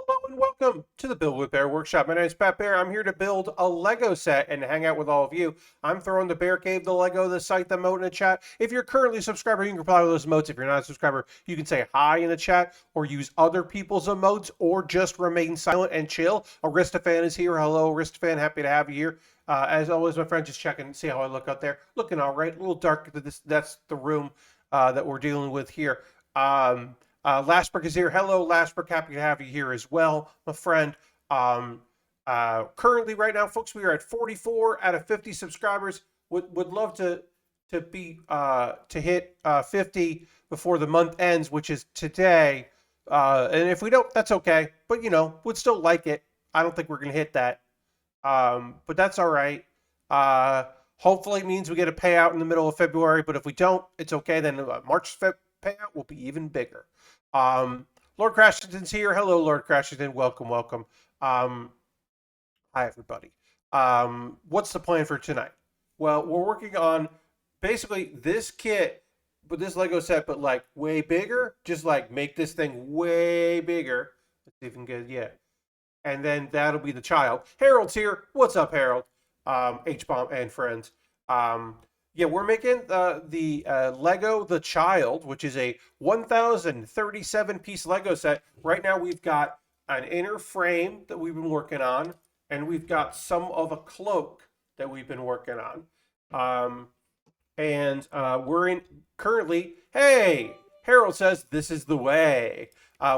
Hello and welcome to the Build With Baer Workshop. My name is Pat Bear. I'm here to build a Lego set and hang out with all of you. I'm throwing the Bear Cave, the Lego, the site, the emote in the chat. If you're currently a subscriber, you can reply to those emotes. If you're not a subscriber, you can say hi in the chat or use other people's emotes or just remain silent and chill. Aristofan is here. Hello, Aristofan. Happy to have you here. As always, my friend, just checking, see how I look out there. Looking all right. A little dark. That's the room that we're dealing with here. Lashbrook is here. Hello, Lashbrook. Happy to have you here as well, my friend. Currently, right now, folks, we are at 44 out of 50 subscribers. Would love to hit 50 before the month ends, which is today. And if we don't, that's okay. But would still like it. I don't think we're gonna hit that. But that's all right. Hopefully, it means we get a payout in the middle of February. But if we don't, it's okay. Then March payout will be even bigger. Lord Crashington's here. Hello, Lord Crashington. Welcome, welcome. Hi, everybody. What's the plan for tonight? Well, we're working on basically this kit, but this Lego set, but like way bigger. Just like make this thing way bigger. Let's see if we can get it yet. And then that'll be the child. Harold's here. What's up, Harold? H-Bomb and friends. Yeah, we're making the Lego The Child, which is a 1,037-piece Lego set. Right now we've got an inner frame that we've been working on, and we've got some of a cloak that we've been working on. We're in currently, hey, Harold says this is the way.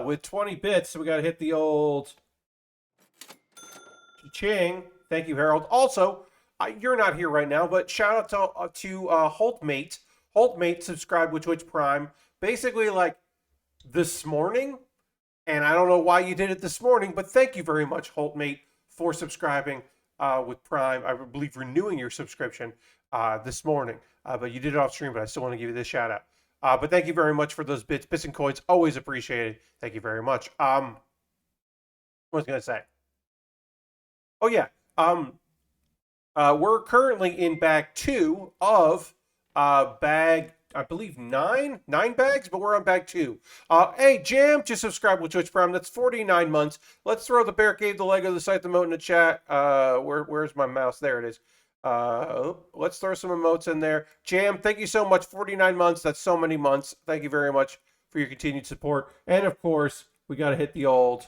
With 20 bits, so we got to hit the old ching. Thank you, Harold. Also, you're not here right now, but shout out to Holtmate. Holtmate subscribed with Twitch Prime basically like this morning. And I don't know why you did it this morning, but thank you very much, Holtmate, for subscribing with Prime. I believe renewing your subscription this morning. But you did it off stream, but I still want to give you this shout out. But thank you very much for those bits and coins. Always appreciated. Thank you very much. What was I going to say? Oh, yeah. We're currently in bag 2 of bag, I believe, 9 bags, but we're on bag 2. Hey, Jam, just subscribe with Twitch Prime. That's 49 months. Let's throw the Bear Cave, the Lego, the site, the emote in the chat. Where's my mouse? There it is. Let's throw some emotes in there. Jam, thank you so much. 49 months. That's so many months. Thank you very much for your continued support. And, of course, we got to hit the old...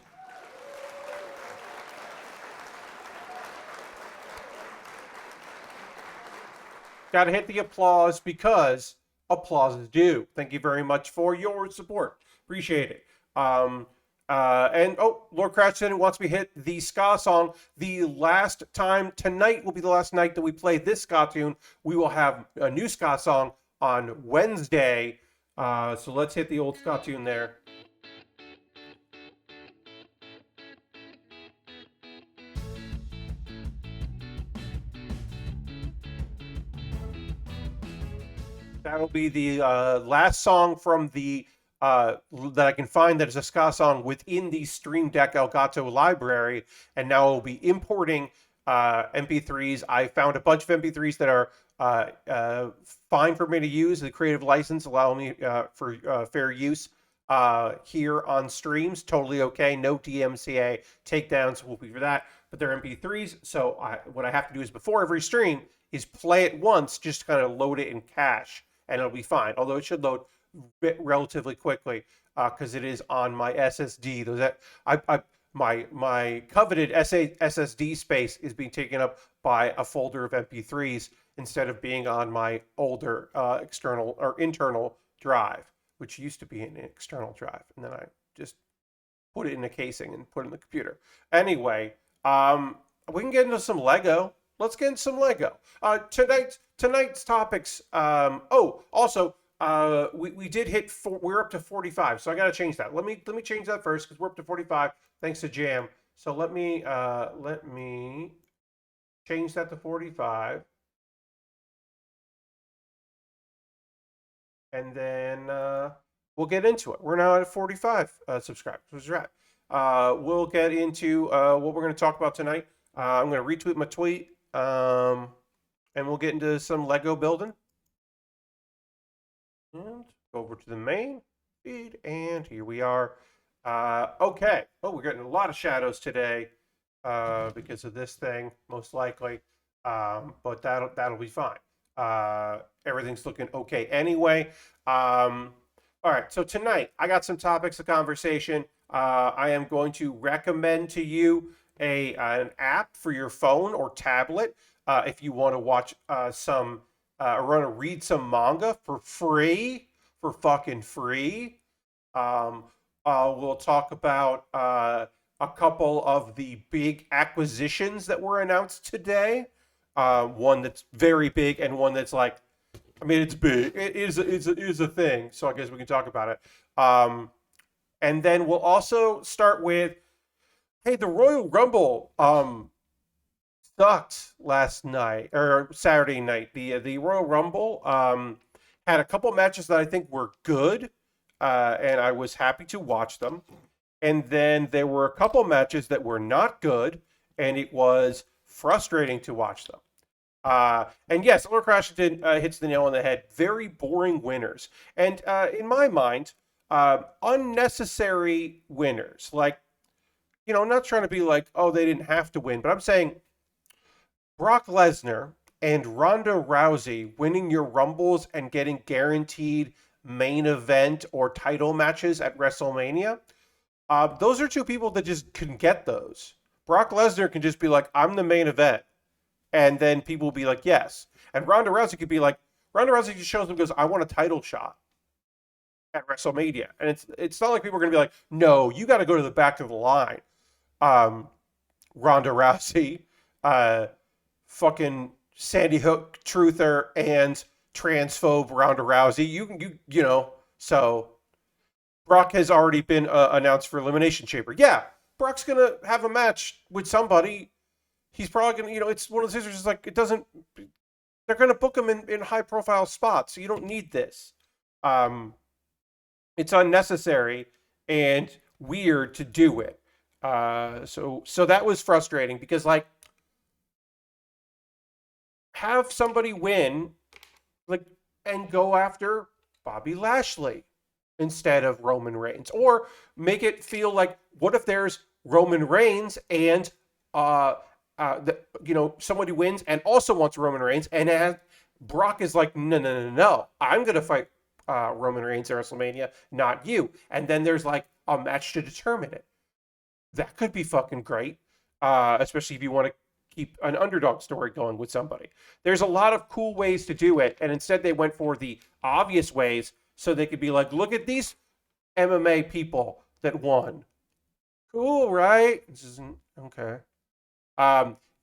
Got to hit the applause because applause is due. Thank you very much for your support. Appreciate it. Lord Cratchit wants me to hit the ska song. The last time tonight will be the last night that we play this ska tune. We will have a new ska song on Wednesday. So let's hit the old ska tune there. That'll be the last song from the that I can find that is a ska song within the Stream Deck Elgato library, and now I'll be importing MP3s. I found a bunch of MP3s that are fine for me to use. The creative license allow me for fair use here on streams. Totally okay. No DMCA takedowns will be for that, but they're MP3s. So what I have to do is before every stream is play it once, just kind of load it in cache, and it'll be fine. Although it should load relatively quickly because it is on my SSD. My coveted SSD space is being taken up by a folder of MP3s instead of being on my older external or internal drive, which used to be an external drive, and then I just put it in a casing and put it in the computer. Anyway, we can get into some Lego. Let's get into some Lego. Tonight's topics. Also, we did hit we're up to 45, so I got to change that. Let me change that first because we're up to 45 thanks to Jam. So let me change that to 45, and then we'll get into it. We're now at 45 subscribers, which is right. We'll get into what we're going to talk about tonight. I'm going to retweet my tweet. And we'll get into some Lego building. And go over to the main feed, and here we are. Okay. Oh, we're getting a lot of shadows today because of this thing, most likely. But that'll be fine. Everything's looking okay anyway. All right. So tonight, I got some topics of conversation. I am going to recommend to you an app for your phone or tablet if you want to watch or want to read some manga for free, for fucking free. Um, we'll talk about a couple of the big acquisitions that were announced today. One that's very big and one that's like, I mean, it's big. It is a thing. So I guess we can talk about it. And then we'll also start with, hey, the Royal Rumble sucked last night or Saturday night. The Royal Rumble had a couple matches that I think were good, and I was happy to watch them. And then there were a couple matches that were not good, and it was frustrating to watch them. And yes, Solar Crash hits the nail on the head. Very boring winners, and in my mind, unnecessary winners. Like, I'm not trying to be like, oh, they didn't have to win, but I'm saying Brock Lesnar and Ronda Rousey winning your Rumbles and getting guaranteed main event or title matches at WrestleMania. Those are two people that just can get those. Brock Lesnar can just be like, I'm the main event. And then people will be like, yes. And Ronda Rousey could be like, Ronda Rousey just shows them, goes, I want a title shot at WrestleMania. And it's not like people are going to be like, no, you got to go to the back of the line. Um, Ronda Rousey, uh, fucking Sandy Hook truther and transphobe Ronda Rousey. So Brock has already been announced for Elimination Chamber. Yeah, Brock's gonna have a match with somebody. He's probably gonna, it's one of those things. It's like it doesn't. They're gonna book him in high profile spots, so you don't need this. Um, it's unnecessary and weird to do it. So that was frustrating because like have somebody win like and go after Bobby Lashley instead of Roman Reigns, or make it feel like what if there's Roman Reigns and somebody wins and also wants Roman Reigns, and Brock is like, no, I'm gonna fight Roman Reigns at WrestleMania, not you, and then there's like a match to determine it. That could be fucking great, especially if you want to keep an underdog story going with somebody. There's a lot of cool ways to do it, and instead they went for the obvious ways so they could be like, look at these MMA people that won. Cool, right? This isn't okay.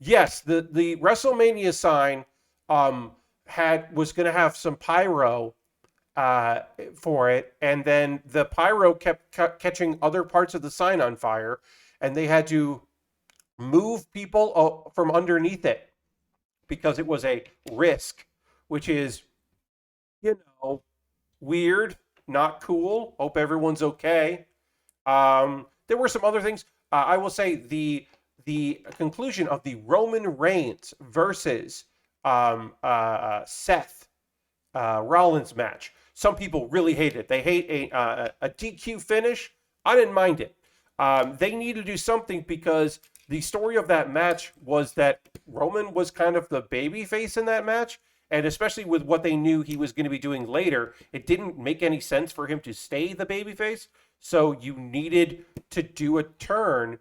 Yes, the WrestleMania sign was going to have some pyro for it, and then the pyro kept catching other parts of the sign on fire, and they had to move people from underneath it because it was a risk, which is, you know, weird, not cool. Hope everyone's okay. There were some other things. I will say the conclusion of the Roman Reigns versus Seth Rollins match. Some people really hate it. They hate a DQ finish. I didn't mind it. They need to do something because the story of that match was that Roman was kind of the baby face in that match. And especially with what they knew he was going to be doing later, it didn't make any sense for him to stay the babyface. So you needed to do a turn.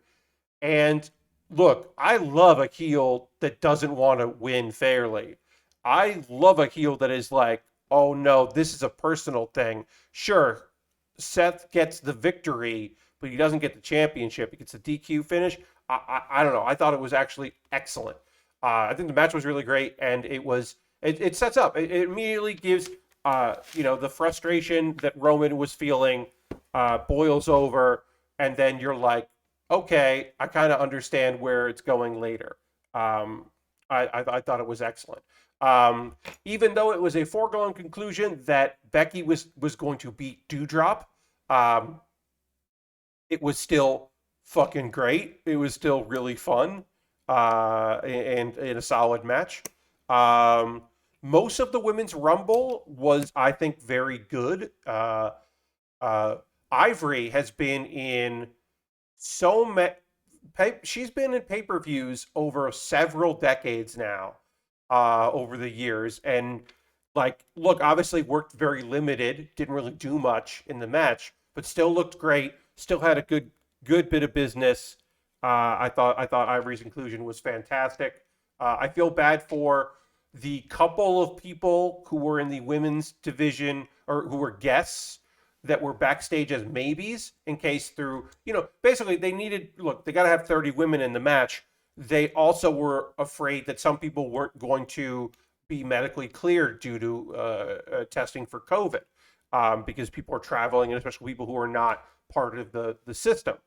And look, I love a heel that doesn't want to win fairly. I love a heel that is like, oh no, this is a personal thing. Sure, Seth gets the victory, but he doesn't get the championship. He gets a DQ finish. I don't know. I thought it was actually excellent. I think the match was really great, and it sets up. It immediately gives the frustration that Roman was feeling boils over, and then you're like, okay, I kind of understand where it's going later. I thought it was excellent. Even though it was a foregone conclusion that Becky was going to beat Doudrop, um, it was still fucking great. It was still really fun and in a solid match. Um, Most of the women's rumble was, I think, very good. Uh, Ivory has been in so many. She's been in pay-per-views over several decades now, over the years, and like, look, obviously worked very limited, didn't really do much in the match, but still looked great. Still had a good bit of business. I thought Ivory's inclusion was fantastic. I feel bad for the couple of people who were in the women's division or who were guests that were backstage as maybes in case through, basically they needed, look, they got to have 30 women in the match. They also were afraid that some people weren't going to be medically cleared due to testing for COVID, because people are traveling, and especially people who are not part of the system.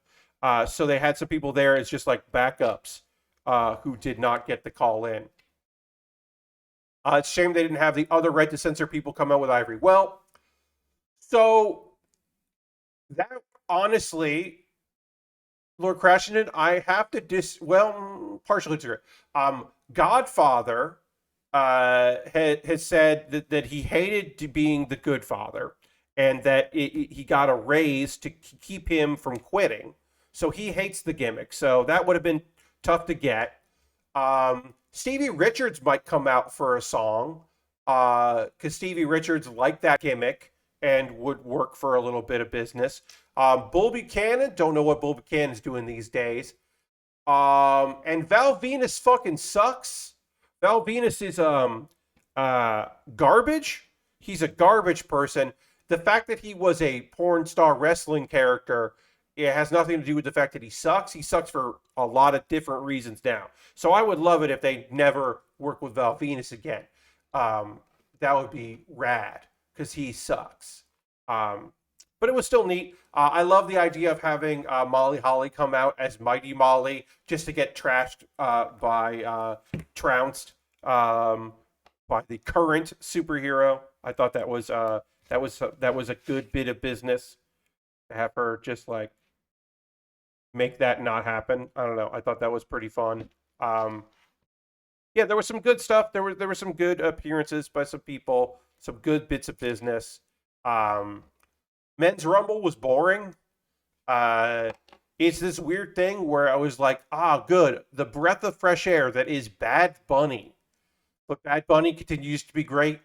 So they had some people there as just like backups, who did not get the call in. It's a shame they didn't have the other right to censor people come out with Ivory. Well, so that, honestly, Lord Crashington, I have to partially disagree. Godfather has said that he hated being the good father, and that he got a raise to keep him from quitting. So he hates the gimmick. So that would have been tough to get. Stevie Richards might come out for a song, because Stevie Richards liked that gimmick and would work for a little bit of business. Bull Buchanan, don't know what Bull Buchanan's doing these days. And Val Venus fucking sucks. Val Venus is garbage. He's a garbage person. The fact that he was a porn star wrestling character, it has nothing to do with the fact that he sucks. He sucks for a lot of different reasons now. So I would love it if they never work with Val Venus again. That would be rad because he sucks. But it was still neat. I love the idea of having Molly Holly come out as Mighty Molly just to get trashed, by trounced, by the current superhero. I thought that was a good bit of business to have her just like make that not happen. I don't know. I thought that was pretty fun. Yeah, there was some good stuff. There were some good appearances by some people, some good bits of business. Men's Rumble was boring. It's this weird thing where I was like, good, the breath of fresh air that is Bad Bunny. But Bad Bunny continues to be great.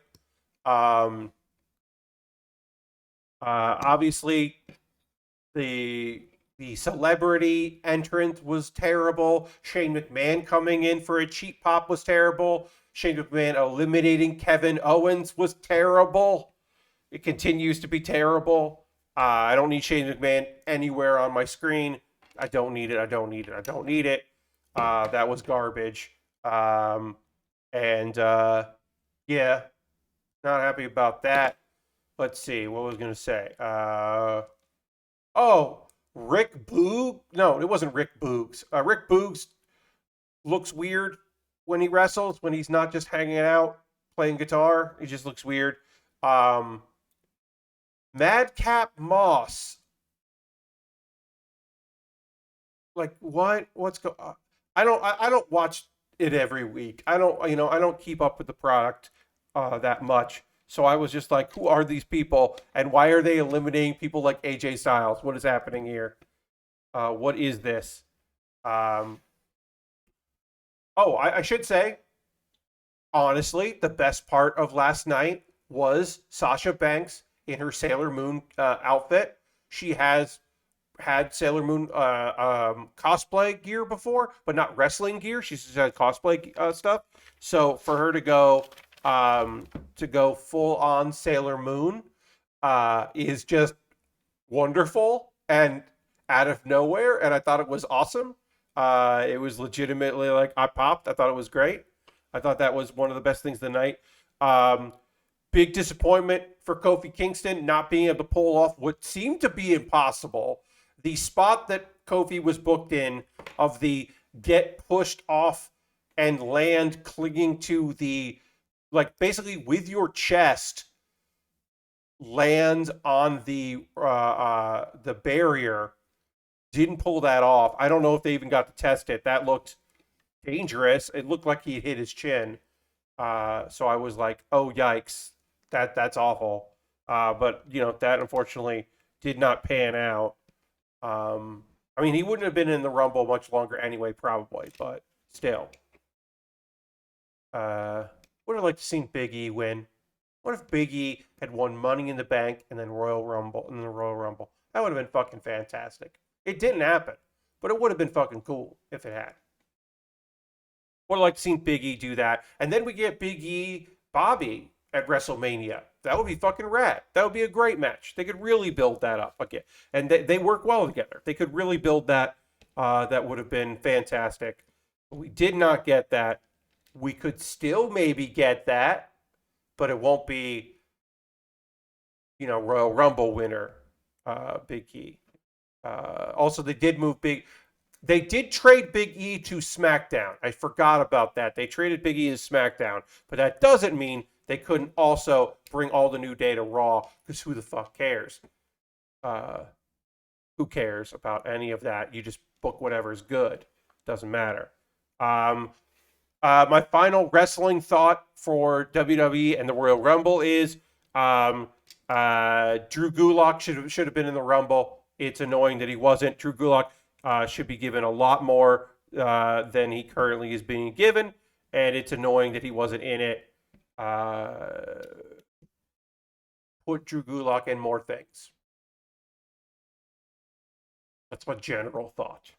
Obviously, the celebrity entrant was terrible. Shane McMahon coming in for a cheap pop was terrible. Shane McMahon eliminating Kevin Owens was terrible. It continues to be terrible. I don't need Shane McMahon anywhere on my screen. I don't need it. I don't need it. I don't need it. That was garbage. And yeah, not happy about that. Let's see. What was I going to say? Rick Boog? No, it wasn't Rick Boogs. Rick Boogs looks weird when he wrestles, when he's not just hanging out playing guitar. He just looks weird. Madcap Moss. Like what? What's go? I don't watch it every week. I don't keep up with the product that much. So I was just like, who are these people, and why are they eliminating people like AJ Styles? What is happening here? What is this? Um, I should say, honestly, the best part of last night was Sasha Banks in her Sailor Moon outfit. She has had Sailor Moon cosplay gear before, but not wrestling gear. She's just had cosplay stuff. So for her to go full on Sailor Moon is just wonderful and out of nowhere, and I thought it was awesome. It was legitimately like I popped. I thought it was great. I thought that was one of the best things of the night. Big disappointment for Kofi Kingston not being able to pull off what seemed to be impossible. The spot that Kofi was booked in of the get pushed off and land clinging to the, like, basically with your chest land on the barrier, didn't pull that off. I don't know if they even got to test it. That looked dangerous. It looked like he hit his chin. So I was like, oh yikes, that's awful. But that unfortunately did not pan out. I mean, he wouldn't have been in the Rumble much longer anyway, probably, but still. Would have liked to seen Big E win. What if Big E had won Money in the Bank and then Royal Rumble and then the Royal Rumble? That would have been fucking fantastic. It didn't happen, but it would have been fucking cool if it had. Would have liked to seen Big E do that, and then we get Big E Bobby at WrestleMania. That would be fucking rad. That would be a great match. They could really build that up again, and they work well together. They could really build that. That would have been fantastic. We did not get that. We could still maybe get that, but it won't be, Royal Rumble winner, Big E. Also, they did trade Big E to SmackDown. I forgot about that. They traded Big E to SmackDown, but that doesn't mean they couldn't also bring all the New Day to Raw, because who the fuck cares? Who cares about any of that? You just book whatever's good. Doesn't matter. My final wrestling thought for WWE and the Royal Rumble is Drew Gulak should have been in the Rumble. It's annoying that he wasn't. Drew Gulak should be given a lot more than he currently is being given, and it's annoying that he wasn't in it. Put Drew Gulak in more things. That's my general thought.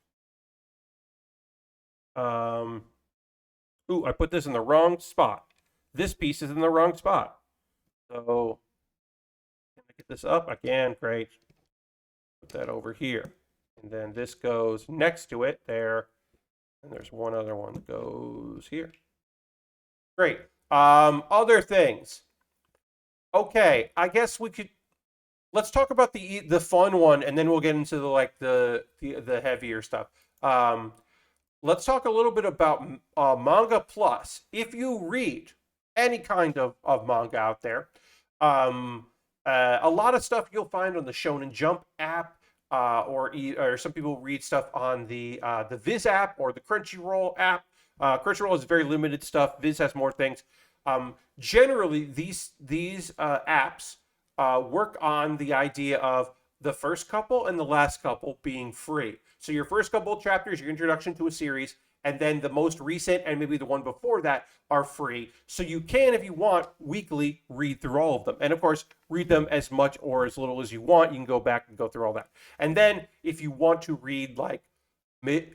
Ooh, I put this in the wrong spot. This piece is in the wrong spot. So, can I get this up? I can. Great. Put that over here. And then this goes next to it there. And there's one other one that goes here. Great. Other things. Okay, I guess we could. Let's talk about the fun one, and then we'll get into the heavier stuff. Let's talk a little bit about Manga Plus. If you read any kind of manga out there, a lot of stuff you'll find on the Shonen Jump app, or some people read stuff on the Viz app or the Crunchyroll app. Crunchyroll has very limited stuff. Viz has more things. Generally, these apps work on the idea of the first couple and the last couple being free. So your first couple of chapters, your introduction to a series, and then the most recent and maybe the one before that are free. So you can, if you want, weekly read through all of them. And of course, read them as much or as little as you want. You can go back and go through all that. And then if you want to read like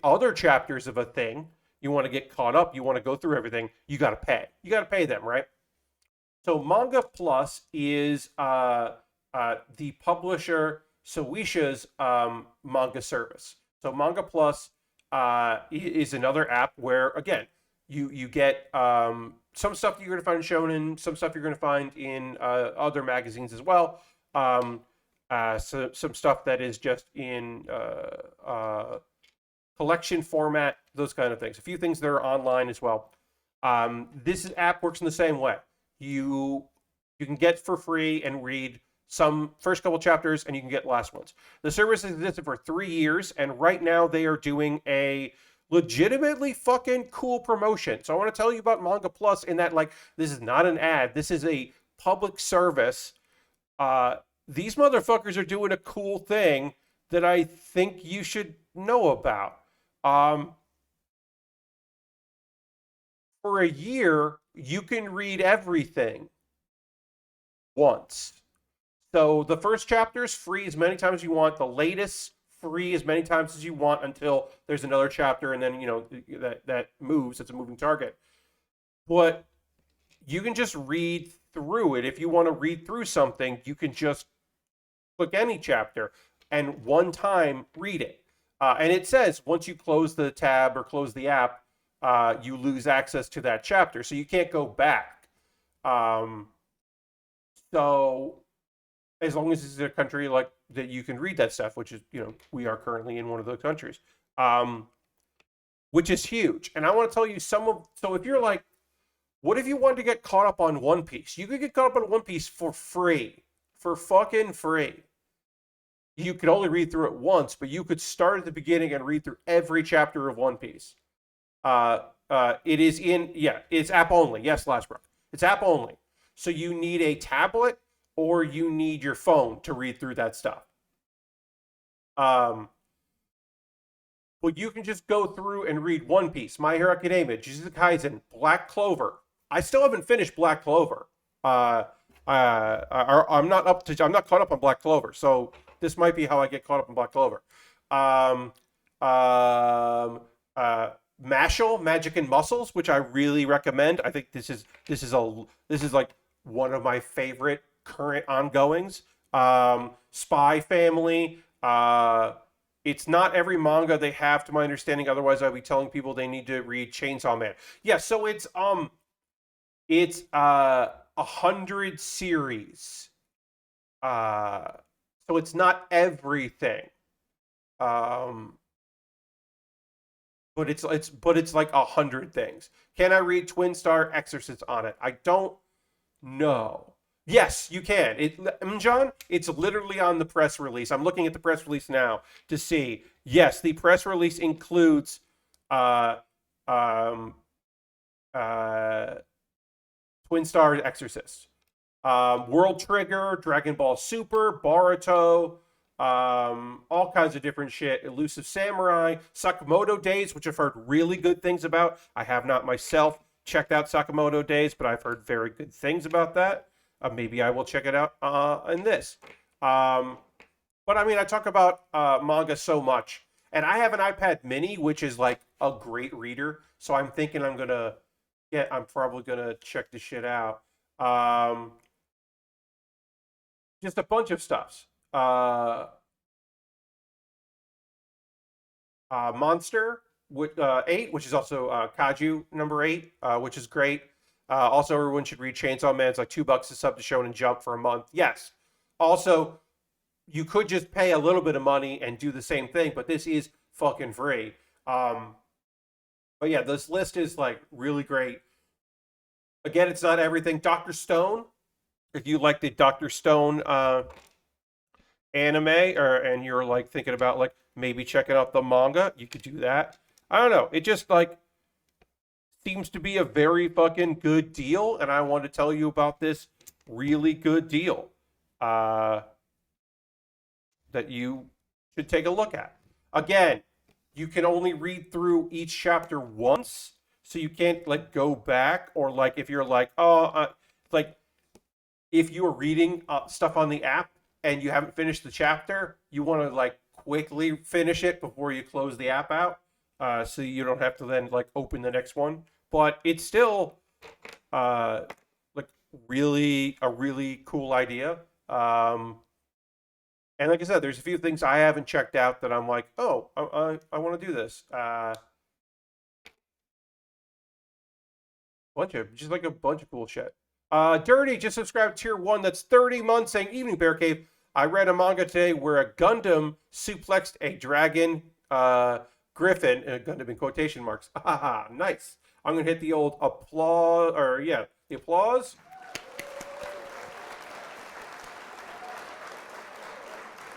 other chapters of a thing, you want to get caught up, you want to go through everything, you got to pay. You got to pay them, right? So Manga Plus is the publisher Shueisha's manga service. So Manga Plus is another app where, again, you get some stuff you're going to find in Shonen, some stuff you're going to find in other magazines as well. So some stuff that is just in collection format, those kind of things. A few things that are online as well. This app works in the same way. You can get for free and read some first couple chapters, and you can get last ones. The service has existed for 3 years, and right now they are doing a legitimately fucking cool promotion. So I want to tell you about Manga Plus in that, like, this is not an ad. This is a public service. These motherfuckers are doing a cool thing that I think you should know about. For a year, you can read everything once. So the first chapter is free as many times as you want. The latest free as many times as you want until there's another chapter, and then that moves. It's a moving target. But you can just read through it. If you want to read through something, you can just click any chapter and one time read it. And it says once you close the tab or close the app, you lose access to that chapter, so you can't go back. So as long as it's a country like that, you can read that stuff, which is, we are currently in one of those countries, which is huge. And I want to tell you so if you're like, what if you wanted to get caught up on One Piece? You could get caught up on One Piece for free, for fucking free. You could only read through it once, but you could start at the beginning and read through every chapter of One Piece. It is it's app only. Yes, Lashbrook. It's app only. So you need a tablet or you need your phone to read through that stuff. Um, but you can just go through and read One Piece, My Hero Academia, Jujutsu Kaisen, Black Clover. I still haven't finished Black Clover. Uh, I'm not up to. I'm not caught up on Black Clover, so this might be how I get caught up on Black Clover. Um, um, uh, Mashal, Magic and Muscles, which I really recommend. I think this is like one of my favorite current ongoings. Spy Family. It's not every manga they have, to my understanding. Otherwise, I'd be telling people they need to read Chainsaw Man. Yeah, so it's 100 series. Uh, so it's not everything. Um, but it's like 100 things. Can I read Twin Star Exorcist on it? I don't know. Yes, you can. John, it's literally on the press release. I'm looking at the press release now to see. Yes, the press release includes uh, um, uh, Twin Star Exorcist, World Trigger, Dragon Ball Super, Boruto, all kinds of different shit. Elusive Samurai, Sakamoto Days, which I've heard really good things about. I have not myself checked out Sakamoto Days, but I've heard very good things about that. Maybe I will check it out in this. Um, but I mean, I talk about manga so much, and I have an iPad Mini, which is like a great reader. So I'm thinking I'm probably gonna check this shit out. Um, just a bunch of stuffs. Uh, Monster with 8, which is also Kaju number 8, which is great. Also, everyone should read Chainsaw Man. It's like $2 to sub to Shonen Jump for a month. Yes. Also, you could just pay a little bit of money and do the same thing, but this is fucking free. Um, but yeah, this list is like really great. Again, it's not everything. Doctor Stone, if you like the Doctor Stone anime, and you're like thinking about like maybe checking out the manga, you could do that. I don't know. It just like seems to be a very fucking good deal, and I want to tell you about this really good deal uh, that you should take a look at. Again, you can only read through each chapter once, so you can't like go back, or like if you're like, like if you are reading stuff on the app and you haven't finished the chapter, you want to like quickly finish it before you close the app out, so you don't have to then like open the next one. But it's still uh, like really a really cool idea. And like I said, there's a few things I haven't checked out that I'm like, oh, I want to do this. Bunch of just like a bunch of cool shit. Dirty just subscribed tier 1. That's 30 months saying evening bear cave. I read a manga today where a Gundam suplexed a dragon griffin, Gundam in quotation marks. Haha, nice. I'm gonna hit the old applause, or yeah, the applause.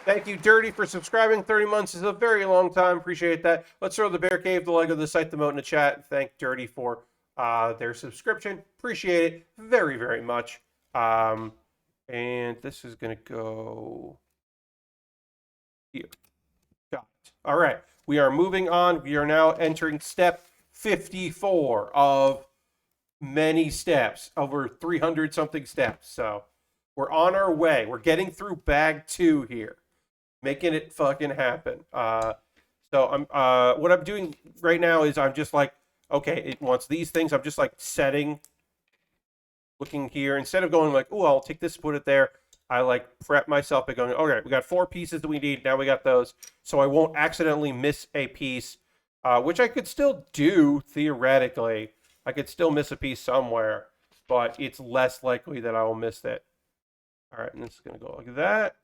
Thank you, Dirty, for subscribing. 30 months is a very long time. Appreciate that. Let's throw the bear cave, the Lego, the site, the moat in the chat. Thank Dirty for their subscription. Appreciate it very, very much. And this is going to go here. Got it. All right. We are moving on. We are now entering step 54 of many steps, over 300 something steps. So we're on our way. We're getting through bag 2 here, making it fucking happen. So I'm what I'm doing right now is I'm just like, okay, it wants these things. I'm just like setting, looking here, instead of going like, oh, I'll take this, put it there. I like prep myself by going, okay, we got 4 pieces that we need. Now we got those, so I won't accidentally miss a piece, which I could still do theoretically. I could still miss a piece somewhere, but it's less likely that I will miss it. All right, and this is gonna go like that.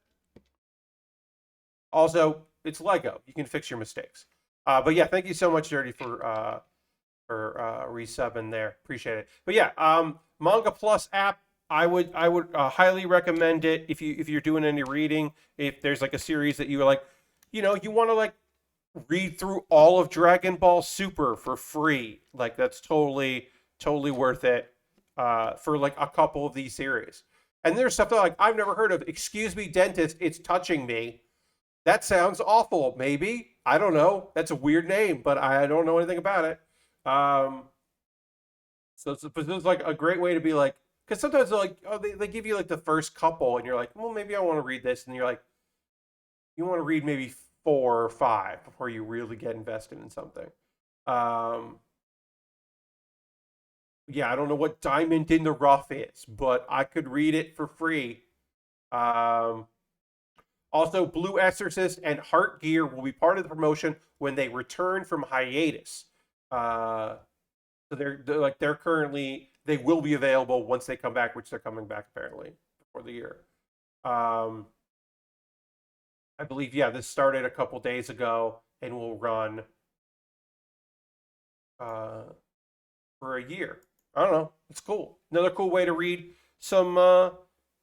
Also, it's Lego. You can fix your mistakes. But yeah, thank you so much, Dirty, for resubbing there. Appreciate it. But yeah, Manga Plus app. I would highly recommend it if you're doing any reading. If there's like a series that you like, you want to like read through all of Dragon Ball Super for free. Like that's totally worth it. For like a couple of these series. And there's stuff that like I've never heard of. Excuse me, dentist, it's touching me. That sounds awful. Maybe. I don't know. That's a weird name, but I don't know anything about it. Um, but it's like a great way to be like, because sometimes they're like, oh, they give you like the first couple, and you're like, well, maybe I want to read this, and you're like, you want to read maybe four or five before you really get invested in something. Um, yeah, I don't know what Diamond in the Rough is, but I could read it for free. Um, Also, Blue Exorcist and Heart Gear will be part of the promotion when they return from hiatus. Uh, so they're currently they will be available once they come back, which they're coming back apparently before the year. Um, I believe this started a couple days ago and will run uh, for a year. I don't know. It's cool. Another cool way to read some uh,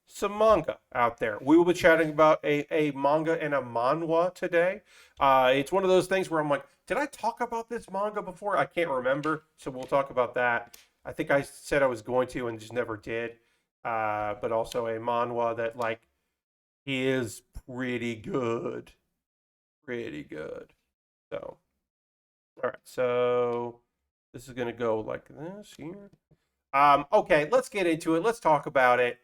some manga out there. We will be chatting about a manga and a manhwa today. It's one of those things where I'm like, did I talk about this manga before? I can't remember. So we'll talk about that. I think I said I was going to and just never did. But also a manhwa that like is pretty good. Pretty good. So, all right. So this is gonna go like this here. Okay, let's get into it. Let's talk about it.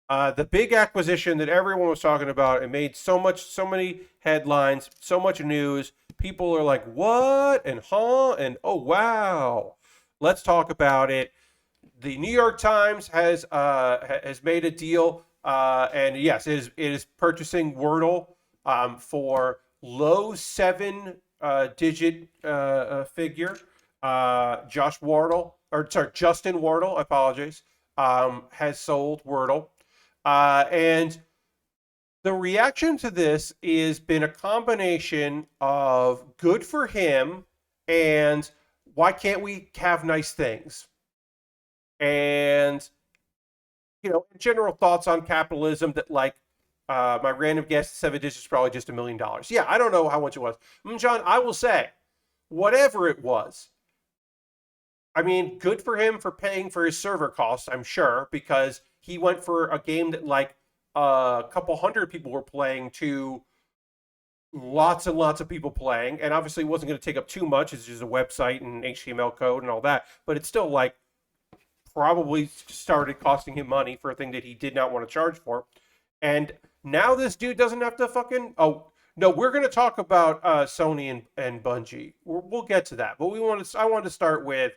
The big acquisition that everyone was talking about, it made so many headlines, so much news. People are like, "What?" and "Huh?" and "Oh wow." Let's talk about it. The New York Times has made a deal, and yes, it is purchasing Wordle for low seven digit figure. Josh Wardle, or sorry, Justin Wardle, apologies, has sold Wordle. And the reaction to this has been a combination of good for him and why can't we have nice things? And, general thoughts on capitalism that, like, my random guess, 7 digits is probably just $1 million. Yeah, I don't know how much it was. John, I will say, whatever it was, I mean, good for him for paying for his server costs, I'm sure, because he went for a game that like a couple hundred people were playing to lots and lots of people playing, and obviously it wasn't going to take up too much. It's just a website and HTML code and all that, but it's still like probably started costing him money for a thing that he did not want to charge for. And now this dude doesn't have to fucking no, we're going to talk about Sony and Bungie. We'll get to that, but I want to start with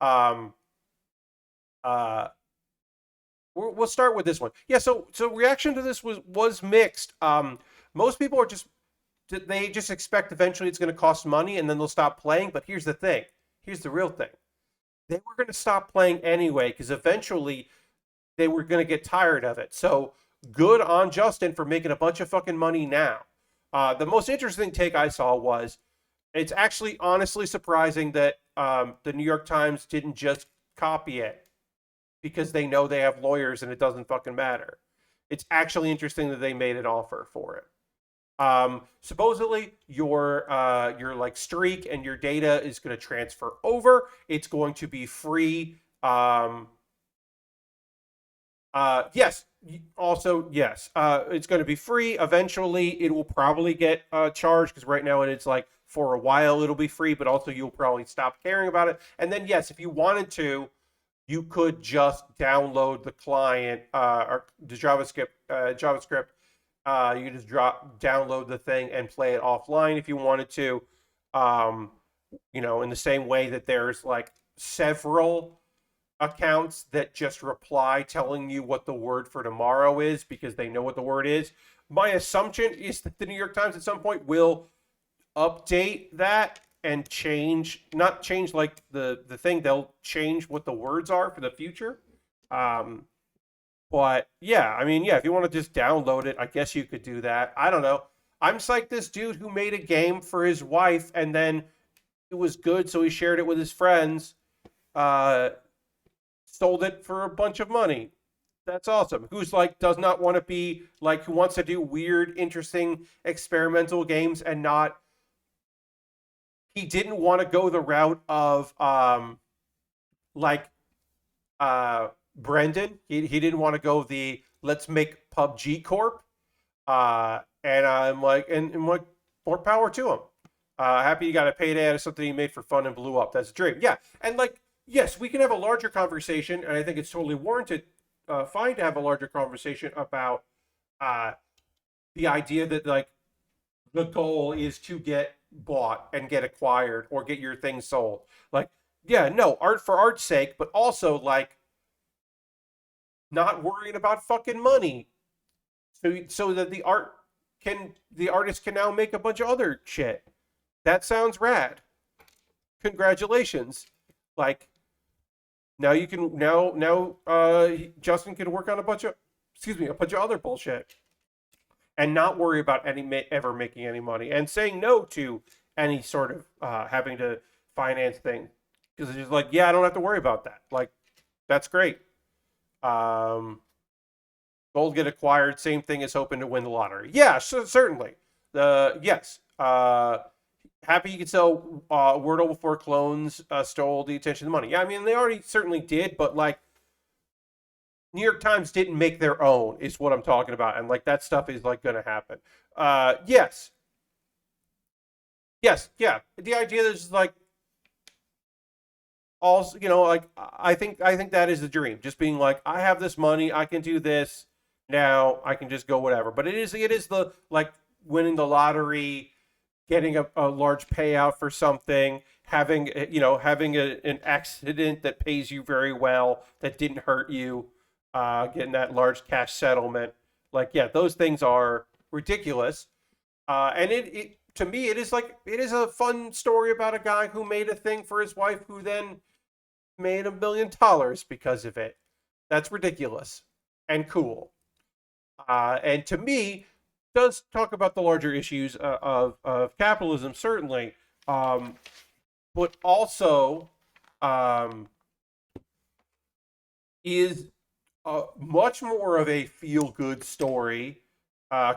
um uh we'll start with this one. Yeah, so reaction to this was mixed. Most people are just they just expect eventually it's going to cost money and then they'll stop playing. But here's the thing. Here's the real thing. They were going to stop playing anyway because eventually they were going to get tired of it. So good on Justin for making a bunch of fucking money now. The most interesting take I saw was it's actually honestly surprising that the New York Times didn't just copy it because they know they have lawyers and it doesn't fucking matter. It's actually interesting that they made an offer for it. Supposedly your like streak and your data is going to transfer over. It's going to be free. Yes. Also, yes. It's going to be free. Eventually, it will probably get charged because right now it's like for a while it'll be free, but also you'll probably stop caring about it. And then yes, if you wanted to, you could just download the client or the JavaScript. You just download the thing and play it offline if you wanted to. Um, in the same way that there's like several accounts that just reply telling you what the word for tomorrow is because they know what the word is. My assumption is that the New York Times at some point will update that and not change like the thing, they'll change what the words are for the future. Um, but yeah, I mean, yeah, if you want to just download it, I guess you could do that. I don't know. I'm just like this dude who made a game for his wife and then it was good, so he shared it with his friends. Uh, Sold it for a bunch of money. That's awesome. Who's like does not want to be like who wants to do weird, interesting, experimental games and not he didn't want to go the route of like Brendan. He didn't want to go the let's make PUBG Corp. And I'm like, and like, more power to him. Happy you got a payday out of something you made for fun and blew up. That's a dream. Yeah, and like, yes, we can have a larger conversation, and I think it's totally warranted, fine to have a larger conversation about uh, the idea that like the goal is to get bought and get acquired or get your thing sold. Like, yeah, no, art for art's sake, but also like not worrying about fucking money, so that the artist can now make a bunch of other shit. That sounds rad. Congratulations. Like, now you can Justin can work on a bunch of other bullshit and not worry about ever making any money and saying no to any sort of having to finance thing, because it's just like, yeah, I don't have to worry about that. Like, that's great. Um, Gold get acquired, same thing as hoping to win the lottery. Yeah, certainly. Yes. Happy you could sell Wordle before clones stole the attention and the money. Yeah, I mean, they already certainly did, but like, New York Times didn't make their own, is what I'm talking about, and like that stuff is like going to happen. Yes, yes, yeah. The idea is like, also, like, I think that is the dream. Just being like, I have this money, I can do this now, I can just go whatever. But it is the like winning the lottery, getting a large payout for something, having an accident that pays you very well, that didn't hurt you, getting that large cash settlement. Like, yeah, those things are ridiculous. And it to me, it is a fun story about a guy who made a thing for his wife, who then made $1 million because of it. That's ridiculous and cool. And to me, does talk about the larger issues of capitalism, certainly, um, but also um, is much more of a feel good story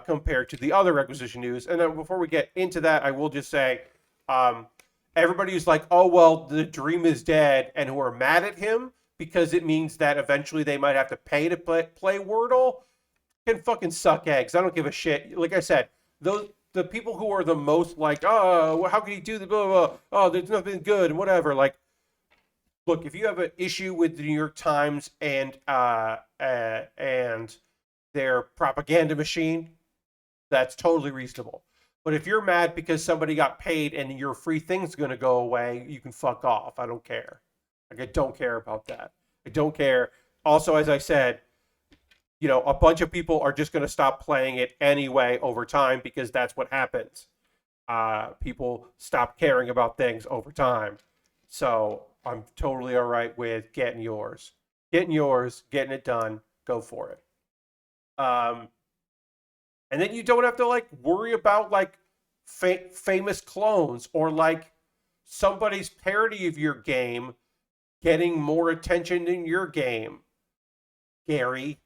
compared to the other requisition news. And then before we get into that, I will just say, um, everybody who's like, oh, well, the dream is dead, and who are mad at him because it means that eventually they might have to pay to play Wordle, can fucking suck eggs. I don't give a shit. Like I said, the people who are the most like, oh, how can he do the blah, blah, blah, oh, there's nothing good and whatever. Like, look, if you have an issue with the New York Times and their propaganda machine, that's totally reasonable. But if you're mad because somebody got paid and your free thing's going to go away, you can fuck off. I don't care. Like, I don't care about that. I don't care. Also, as I said, a bunch of people are just going to stop playing it anyway over time, because that's what happens. People stop caring about things over time. So I'm totally all right with getting yours, getting it done. Go for it. Um, and then you don't have to like worry about like famous clones, or like somebody's parody of your game getting more attention than your game. Gary,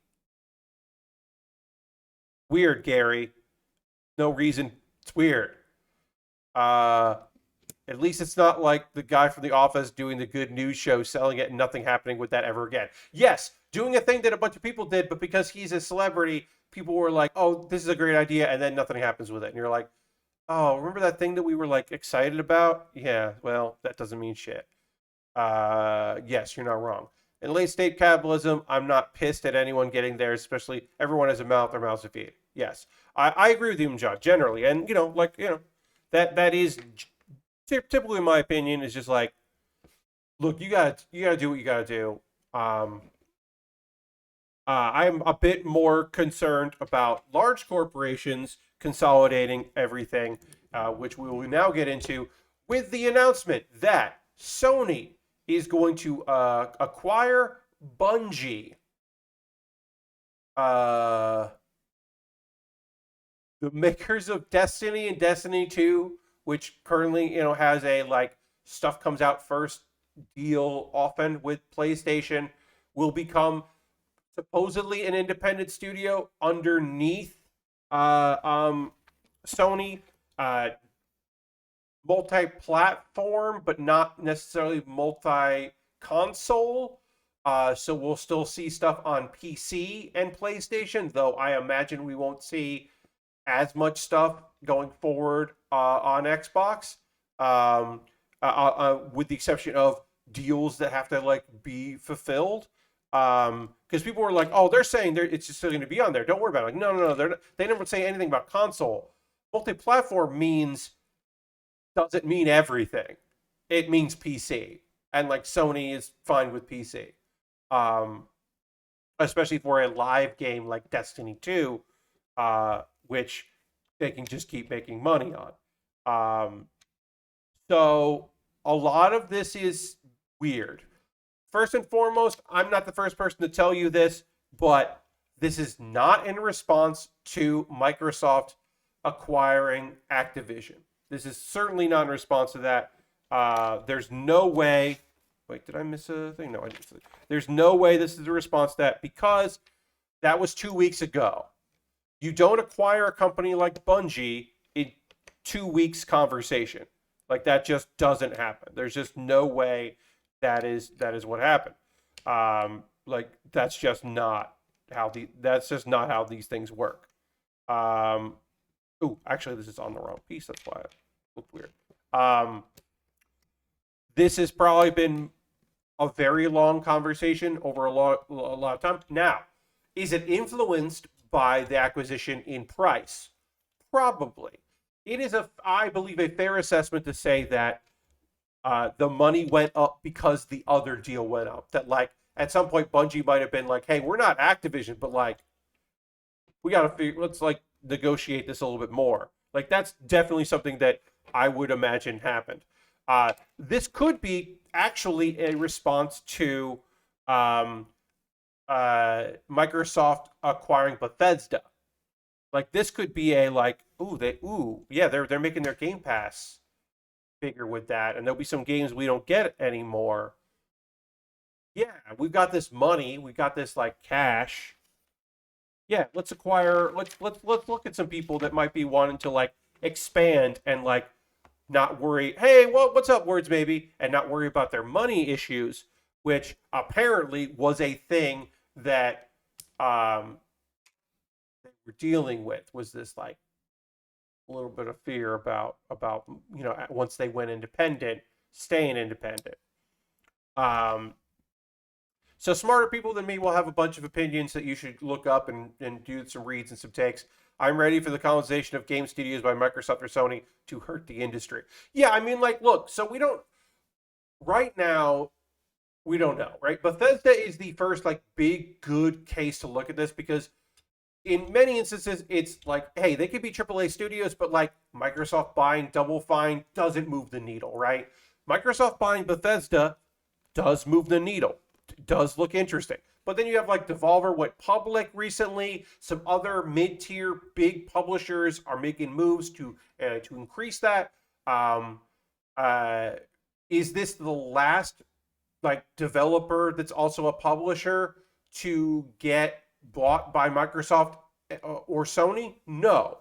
weird, Gary. No reason. It's weird. Uh, at least it's not like the guy from The Office doing the good news show, selling it, and nothing happening with that ever again. Yes, doing a thing that a bunch of people did, but because he's a celebrity, people were like, "Oh, this is a great idea," and then nothing happens with it, and you're like, "Oh, remember that thing that we were like excited about?" Yeah, well, that doesn't mean shit. Yes, you're not wrong. In late state capitalism, I'm not pissed at anyone getting there, especially everyone has a mouth or mouths to feed. Yes, I agree with you, John, generally. And, that is typically my opinion, is just like, look, you gotta do what you gotta do. Um, I'm a bit more concerned about large corporations consolidating everything, which we will now get into with the announcement that Sony is going to acquire Bungie, uh, the makers of Destiny and Destiny 2, which currently, has a like stuff comes out first deal often with PlayStation, will become supposedly an independent studio underneath uh, um, Sony, uh, multi-platform, but not necessarily multi-console. So we'll still see stuff on PC and PlayStation, though I imagine we won't see as much stuff going forward on Xbox, with the exception of deals that have to like be fulfilled. Because people were like, "Oh, they're saying it's just still going to be on there. Don't worry about it." Like, no, no, no. They never say anything about console. Multi-platform doesn't mean everything. It means PC, and like Sony is fine with PC. Um, Especially for a live game like Destiny 2, which they can just keep making money on. Um, so a lot of this is weird. First and foremost, I'm not the first person to tell you this, but this is not in response to Microsoft acquiring Activision. This is certainly not in response to that. There's no way. Wait, did I miss a thing? No, I didn't. There's no way this is a response to that because that was 2 weeks ago. You don't acquire a company like Bungie in 2 weeks conversation. Like that just doesn't happen. There's just no way that is what happened. Like that's just not how these things work. Um, oh, actually, this is on the wrong piece. That's why it looked weird. Um, this has probably been a very long conversation over a lot of time. Now, is it influenced by the acquisition in price? Probably. It is I believe, a fair assessment to say that the money went up because the other deal went up. That like at some point Bungie might have been like, "Hey, we're not Activision, but like we got to figure. Let's like negotiate this a little bit more." Like that's definitely something that I would imagine happened. This could be actually a response to um, Microsoft acquiring Bethesda. Like this could be a like, yeah, they're making their Game Pass bigger with that, and there'll be some games we don't get anymore. Yeah, we've got this money, we got this like cash. Yeah, let's acquire. Let's look at some people that might be wanting to like expand and like not worry. Hey, what's up, words maybe, and not worry about their money issues, which apparently was a thing that um, they were dealing with. Was this like a little bit of fear about once they went independent, staying independent. Um, so smarter people than me will have a bunch of opinions that you should look up and do some reads and some takes. I'm ready for the colonization of game studios by Microsoft or Sony to hurt the industry. Yeah, I mean, like, look, so we don't right now. We don't know, right? Bethesda is the first like big good case to look at this because in many instances, it's like, hey, they could be AAA studios, but like Microsoft buying Double Fine doesn't move the needle, right? Microsoft buying Bethesda does move the needle, does look interesting. But then you have like Devolver went public recently. Some other mid-tier big publishers are making moves to increase that. Um, uh, is this the last like developer that's also a publisher to get bought by Microsoft or Sony? No.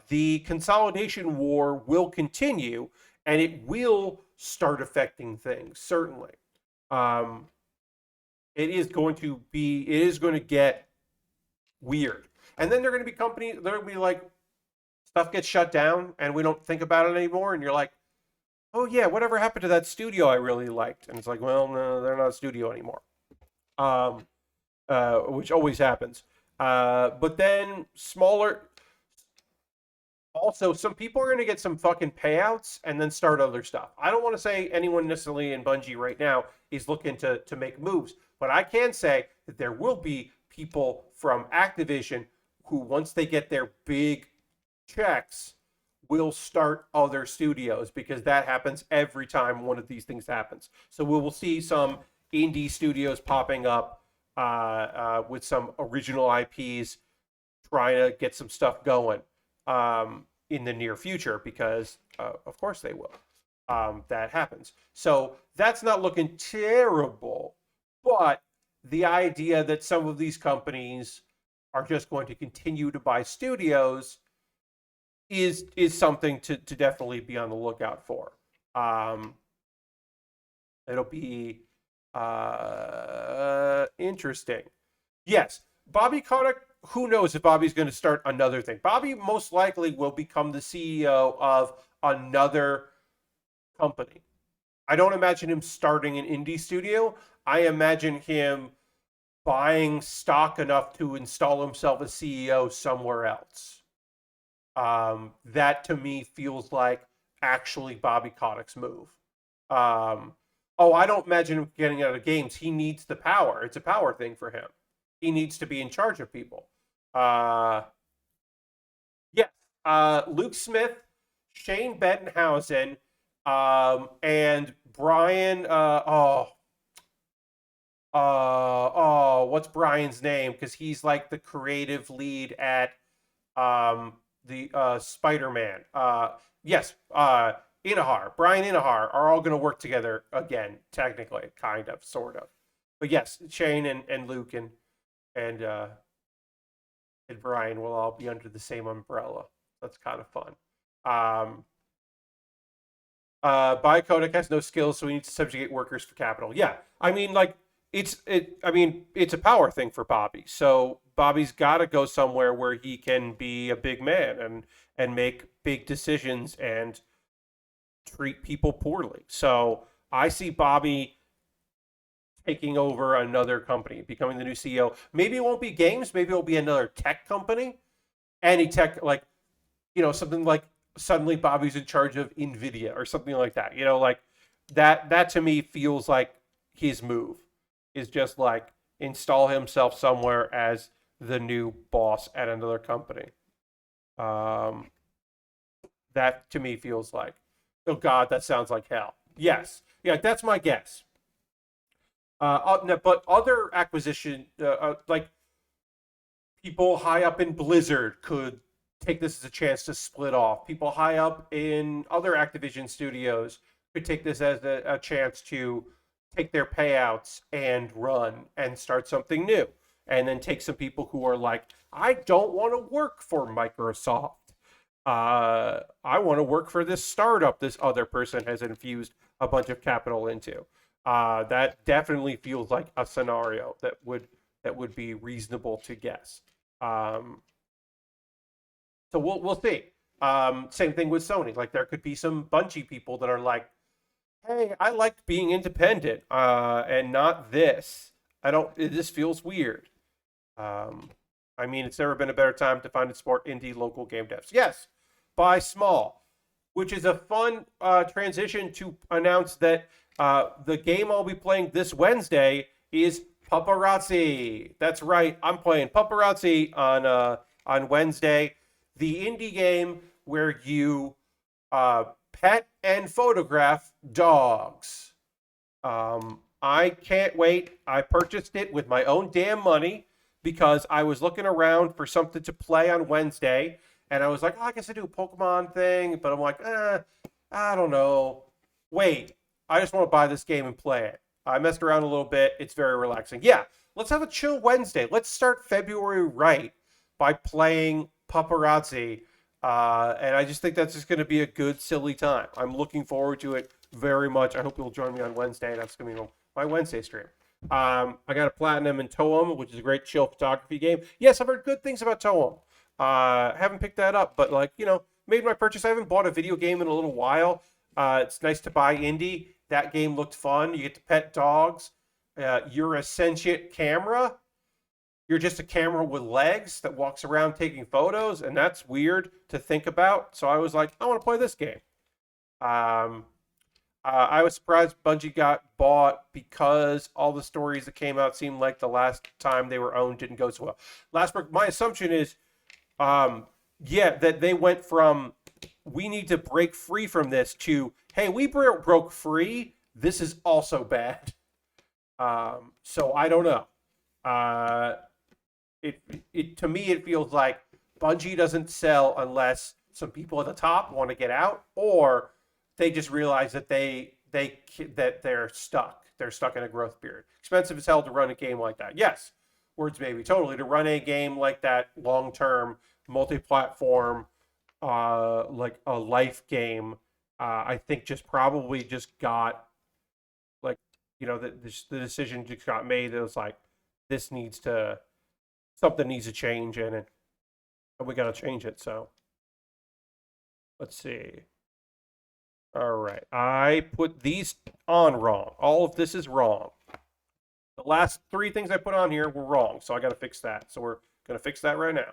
The consolidation war will continue and it will start affecting things, certainly. Um, it is going to get weird. And then there are going to be companies, there are going to be like, stuff gets shut down and we don't think about it anymore. And you're like, oh, yeah, whatever happened to that studio I really liked? And it's like, well, no, they're not a studio anymore. Um, which always happens. But then smaller. Also, some people are going to get some fucking payouts and then start other stuff. I don't want to say anyone necessarily in Bungie right now is looking to make moves, but I can say that there will be people from Activision who, once they get their big checks, will start other studios because that happens every time one of these things happens. So we will see some indie studios popping up with some original IPs trying to get some stuff going in the near future because, of course, they will. That happens. So that's not looking terrible, but the idea that some of these companies are just going to continue to buy studios is something to definitely be on the lookout for. Um, it'll be interesting. Yes, Bobby Kotick who knows if Bobby's going to start another thing. Bobby most likely will become the CEO of another company. I don't imagine him starting an indie studio. I imagine him buying stock enough to install himself as CEO somewhere else. That to me feels like actually Bobby Kotick's move. Um, oh, I don't imagine him getting out of games. He needs the power. It's a power thing for him. He needs to be in charge of people. Uh, yes, Luke Smith, Shane Bettenhausen, and Brian. What's Brian's name? Because he's like the creative lead at the Spider-Man. Yes, Brian Inahar are all going to work together again, technically, kind of, sort of. But yes, Shane and Luke and uh, and Brian will all be under the same umbrella. That's kind of fun. Um, Biokotic has no skills, so we need to subjugate workers for capital. Yeah, I mean, like it's a power thing for Bobby. So Bobby's got to go somewhere where he can be a big man and make big decisions and treat people poorly. So I see Bobby taking over another company, becoming the new CEO. Maybe it won't be games. Maybe it'll be another tech company. Any tech, like something like suddenly Bobby's in charge of Nvidia or something like that. Like that to me feels like his move is just like install himself somewhere as the new boss at another company. Um, that to me feels like, oh God, that sounds like hell. Yes, yeah, that's my guess. No, but other acquisition, like people high up in Blizzard could take this as a chance to split off. People high up in other Activision studios could take this as a chance to take their payouts and run and start something new. And then take some people who are like, I don't want to work for Microsoft. I want to work for this startup this other person has infused a bunch of capital into. That definitely feels like a scenario that would be reasonable to guess. Um, so we'll see. Same thing with Sony. Like there could be some Bungie people that are like, "Hey, I like being independent, and not this. I don't. This feels weird." Um, I mean, it's never been a better time to find and support indie local game devs. Yes, buy small, which is a fun transition to announce that the game I'll be playing this Wednesday is Paparazzi. That's right, I'm playing Paparazzi on Wednesday, the indie game where you pet and photograph dogs. I can't wait. I purchased it with my own damn money because I was looking around for something to play on Wednesday, and I was like, oh, I guess I do a Pokemon thing, but I'm like, I don't know. Wait, I just want to buy this game and play it. I messed around a little bit. It's very relaxing. Yeah, let's have a chill Wednesday. Let's start February right by playing Paparazzi. And I just think that's just going to be a good, silly time. I'm looking forward to it very much. I hope you'll join me on Wednesday. That's going to be my Wednesday stream. I got a platinum in Toem, which is a great chill photography game. Yes, I've heard good things about Toem. Haven't picked that up, but made my purchase. I haven't bought a video game in a little while. It's nice to buy indie. That game looked fun. You get to pet dogs. You're a sentient camera. You're just a camera with legs that walks around taking photos, and that's weird to think about. So I was like, I want to play this game. Um, I was surprised Bungie got bought because all the stories that came out seemed like the last time they were owned didn't go so well. My assumption is, yeah, that they went from we need to break free from this to hey, we broke free. This is also bad. So I don't know. Uh, it to me it feels like Bungie doesn't sell unless some people at the top want to get out, or they just realize that they're stuck. They're stuck in a growth period. Expensive as hell to run a game like that. Yes, words maybe totally to run a game like that long term, multi-platform, like a life game. I think just probably just got like the decision just got made. It was like this needs to something needs to change in it, and we got to change it. So let's see. All right, I put these on wrong. All of this is wrong. The last three things I put on here were wrong, so I got to fix that. So we're gonna fix that right now.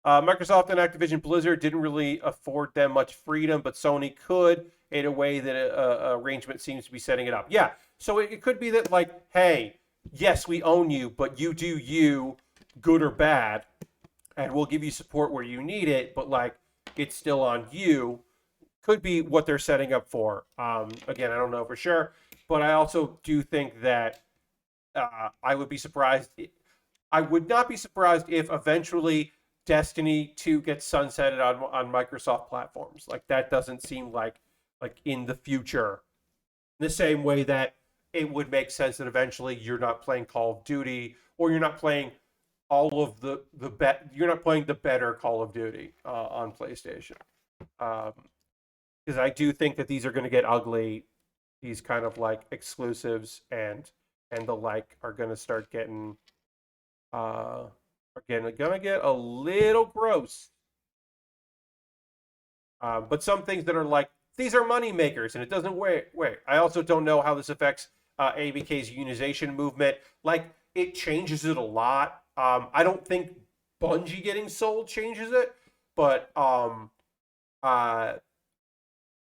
Microsoft and Activision Blizzard didn't really afford them much freedom, but Sony could in a way that arrangement seems to be setting it up. Yeah, so it could be that, like, hey, yes, we own you, but you do you, good or bad, and we'll give you support where you need it, but like it's still on you. Could be what they're setting up for. Again, I don't know for sure, but I also do think that I would be surprised. I would not be surprised if eventually Destiny 2 gets sunsetted on Microsoft platforms. Like that doesn't seem like in the future. The same way that it would make sense that eventually you're not playing Call of Duty or you're not playing all of you're not playing the better Call of Duty on PlayStation. Because I do think that these are going to get ugly. These kind of like exclusives and the like are going to start getting again, gonna get a little gross. But some things that are like these are money makers, and it doesn't wait. I also don't know how this affects ABK's unionization movement. Like it changes it a lot. I don't think Bungie getting sold changes it, but uh,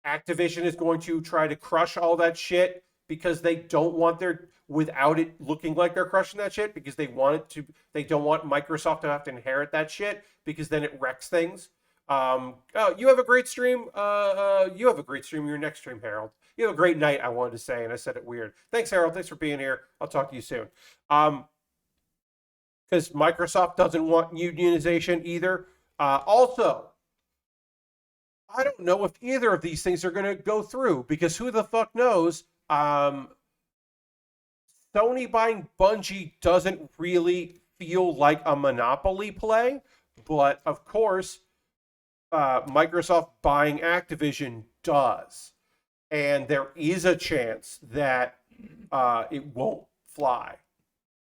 Activision is going to try to crush all that shit because they don't want their without it looking like they're crushing that shit because they don't want Microsoft to have to inherit that shit because then it wrecks things. Oh, you have a great stream. You have a great stream. Your next stream, Harold. You have a great night. I wanted to say, and I said it weird. Thanks, Harold. Thanks for being here. I'll talk to you soon. Because Microsoft doesn't want unionization either. Also, I don't know if either of these things are going to go through because who the fuck knows? Sony buying Bungie doesn't really feel like a monopoly play, but of course, Microsoft buying Activision does. And there is a chance that it won't fly.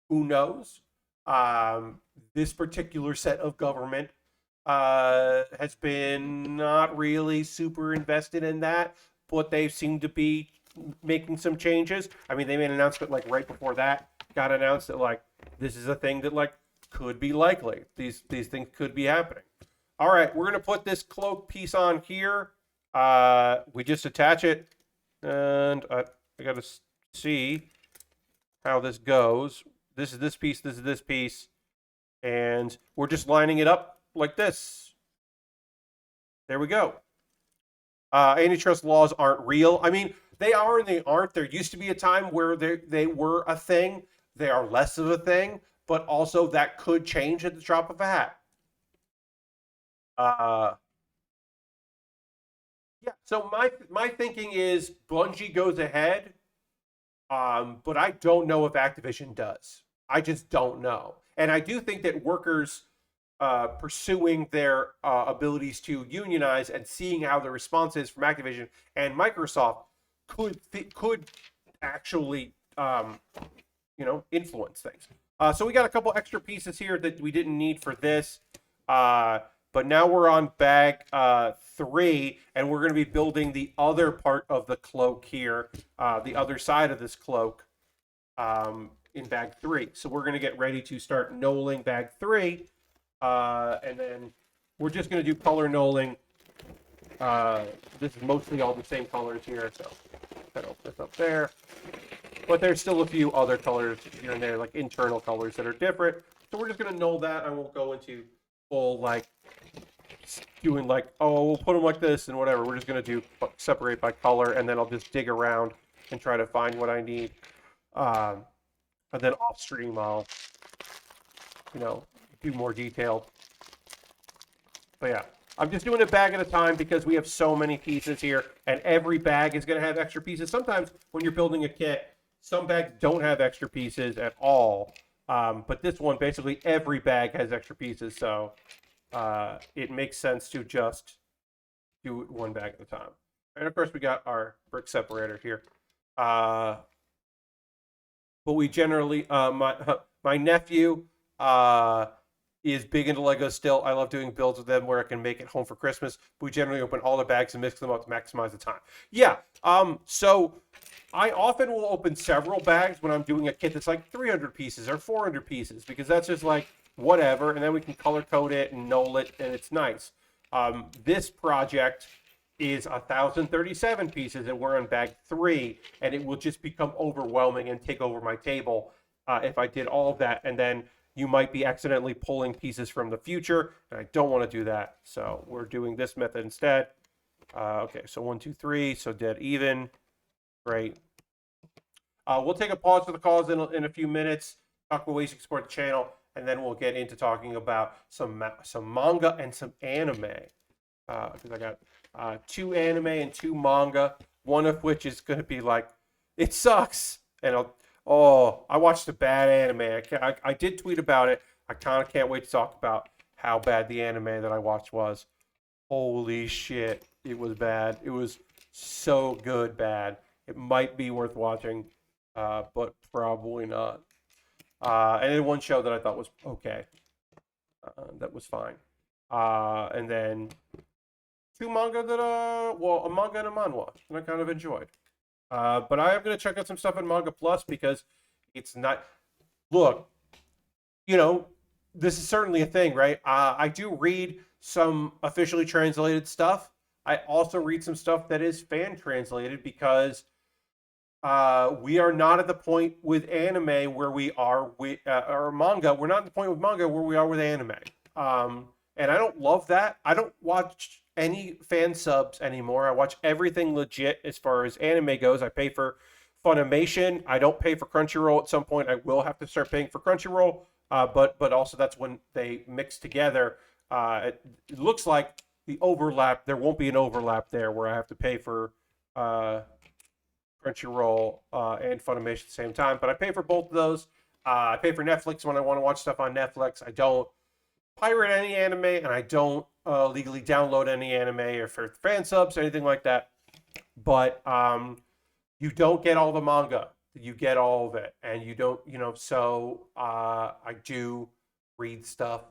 Who knows? This particular set of government has been not really super invested in that, but they seem to be making some changes. I mean, they made an announcement like right before that got announced that like this is a thing that like could be likely. These things could be happening. All right, we're gonna put this cloak piece on here. We just attach it, and I gotta see how this goes. This is this piece. This is this piece, and we're just lining it up like this. There we go. Antitrust laws aren't real. I mean, they are and they aren't. There used to be a time where they were a thing. They are less of a thing, but also that could change at the drop of a hat. Uh, yeah. So my thinking is Bungie goes ahead, but I don't know if Activision does. I just don't know, and I do think that workers pursuing their abilities to unionize and seeing how the response is from Activision and Microsoft could actually influence things. So we got a couple extra pieces here that we didn't need for this, but now we're on bag 3, and we're going to be building the other part of the cloak here, the other side of this cloak in bag 3. So we're going to get ready to start knolling bag 3. And then we're just going to do color knolling. This is mostly all the same colors here, so kind of open this up there. But there's still a few other colors here and there, like internal colors that are different. So we're just going to knoll that. I won't go into full, like, doing like, oh, we'll put them like this and whatever. We're just going to do separate by color, and then I'll just dig around and try to find what I need. And then off stream, I'll, do more detailed. But yeah, I'm just doing a bag at a time because we have so many pieces here, and every bag is going to have extra pieces. Sometimes when you're building a kit, some bags don't have extra pieces at all. But this one, basically every bag has extra pieces, so it makes sense to just do one bag at a time. And of course, we got our brick separator here. But we generally, my nephew, is big into Lego still. I love doing builds with them where I can make it home for Christmas. We generally open all the bags and mix them up to maximize the time. Yeah. So I often will open several bags when I'm doing a kit that's like 300 pieces or 400 pieces because that's just like whatever, and then we can color code it and null it, and it's nice. This project is 1,037 pieces, and we're on bag 3, and it will just become overwhelming and take over my table if I did all of that, and then you might be accidentally pulling pieces from the future, and I don't want to do that. So we're doing this method instead. Okay, so 1, 2, 3, so dead even. Great. We'll take a pause for the calls in a few minutes, talk about ways you can support the channel, and then we'll get into talking about some manga and some anime. Because I got 2 anime and 2 manga, one of which is going to be like, it sucks. And I watched a bad anime. I did tweet about it. I kind of can't wait to talk about how bad the anime that I watched was. Holy shit, it was bad. It was so good bad. It might be worth watching, but probably not. And then one show that I thought was okay. That was fine. And then 2 manga that, a manga and a manhwa that I kind of enjoyed. But I am going to check out some stuff in Manga Plus because it's not. Look, this is certainly a thing, right? I do read some officially translated stuff. I also read some stuff that is fan translated because we are not at the point with anime where we are with or manga. We're not at the point with manga where we are with anime. And I don't love that. I don't watch any fan subs anymore. I watch everything legit as far as anime goes. I pay for Funimation. I don't pay for Crunchyroll. At some point, I will have to start paying for Crunchyroll. But also that's when they mix together. It looks like the overlap. There won't be an overlap there where I have to pay for Crunchyroll and Funimation at the same time. But I pay for both of those. I pay for Netflix when I want to watch stuff on Netflix. I don't pirate any anime, and I don't legally download any anime or for fan subs or anything like that. But you don't get all the manga. You get all of it, and you don't, so I do read stuff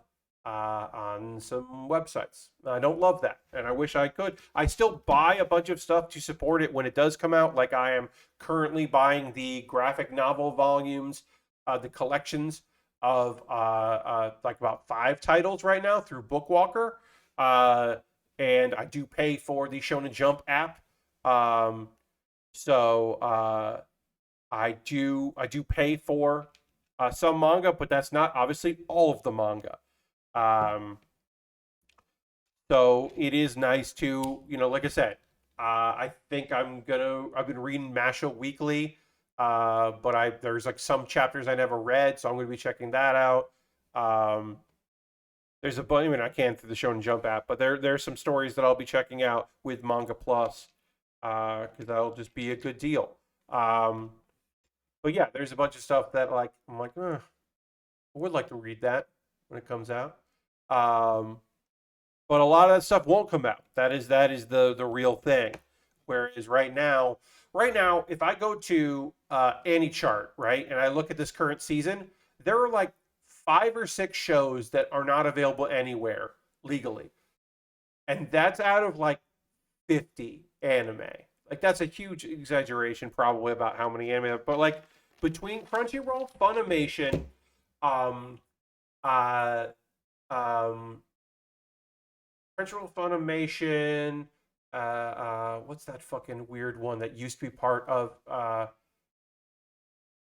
on some websites. I don't love that, and I wish I could. I still buy a bunch of stuff to support it when it does come out. Like I am currently buying the graphic novel volumes, the collections of like about 5 titles right now through Bookwalker, and I do pay for the Shonen Jump app. So I do pay for some manga, but that's not obviously all of the manga. So it is nice to, like I said, I think I've been reading Masha weekly, but there's like some chapters I never read, so I'm going to be checking that out. There's a bunch, I can't through the Shonen Jump app, but there's some stories that I'll be checking out with Manga Plus, because that'll just be a good deal. But yeah, there's a bunch of stuff that I'm like, I would like to read that when it comes out. But a lot of that stuff won't come out. That is the real thing. Whereas right now, if I go to AnyChart, right, and I look at this current season, there are like 5 or 6 shows that are not available anywhere legally, and that's out of like 50 anime. Like that's a huge exaggeration, probably about how many anime. But like between Crunchyroll, Funimation, Crunchyroll, Funimation, what's that fucking weird one that used to be part of?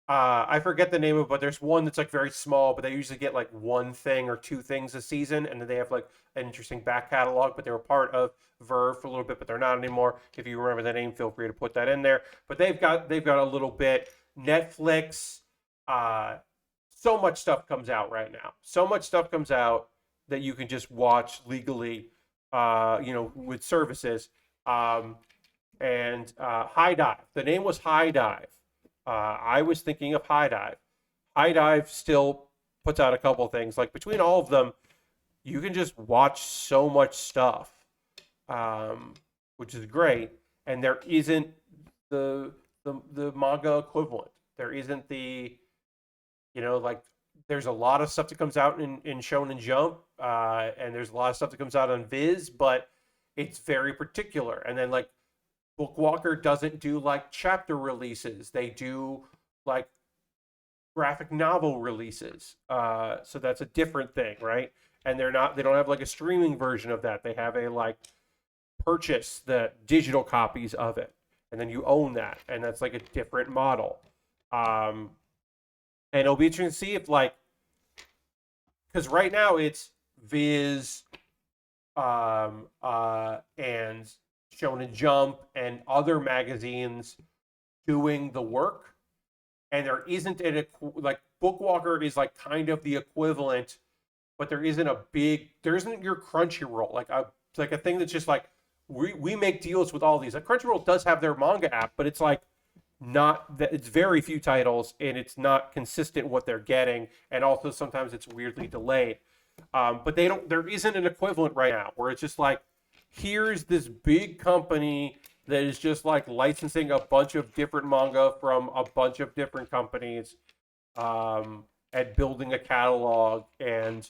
I forget the name of it, but there's one that's like very small, but they usually get like 1 thing or 2 things a season, and then they have like an interesting back catalog. But they were part of Verve for a little bit, but they're not anymore. If you remember the name, feel free to put that in there. But they've got a little bit. Netflix, so much stuff comes out right now. So much stuff comes out that you can just watch legally, with services. And High Dive. The name was High Dive. I was thinking of High Dive. High Dive still puts out a couple things. Like between all of them, you can just watch so much stuff, which is great. And there isn't the manga equivalent. There isn't the, like there's a lot of stuff that comes out in Shonen Jump, and there's a lot of stuff that comes out on Viz, but it's very particular. And then like Bookwalker doesn't do like chapter releases; they do like graphic novel releases. So that's a different thing, right? And they don't have like a streaming version of that. They have a like purchase the digital copies of it, and then you own that, and that's like a different model. Um, and it'll be interesting to see if like, because right now it's Viz, and Shonen Jump and other magazines doing the work, and there isn't an like Bookwalker is like kind of the equivalent, but there isn't your Crunchyroll like a thing that's just like we make deals with all these. Like Crunchyroll does have their manga app, but it's like not that it's very few titles and it's not consistent what they're getting, and also sometimes it's weirdly delayed. But they don't. There isn't an equivalent right now where it's just like here's this big company that is just like licensing a bunch of different manga from a bunch of different companies, and building a catalog, and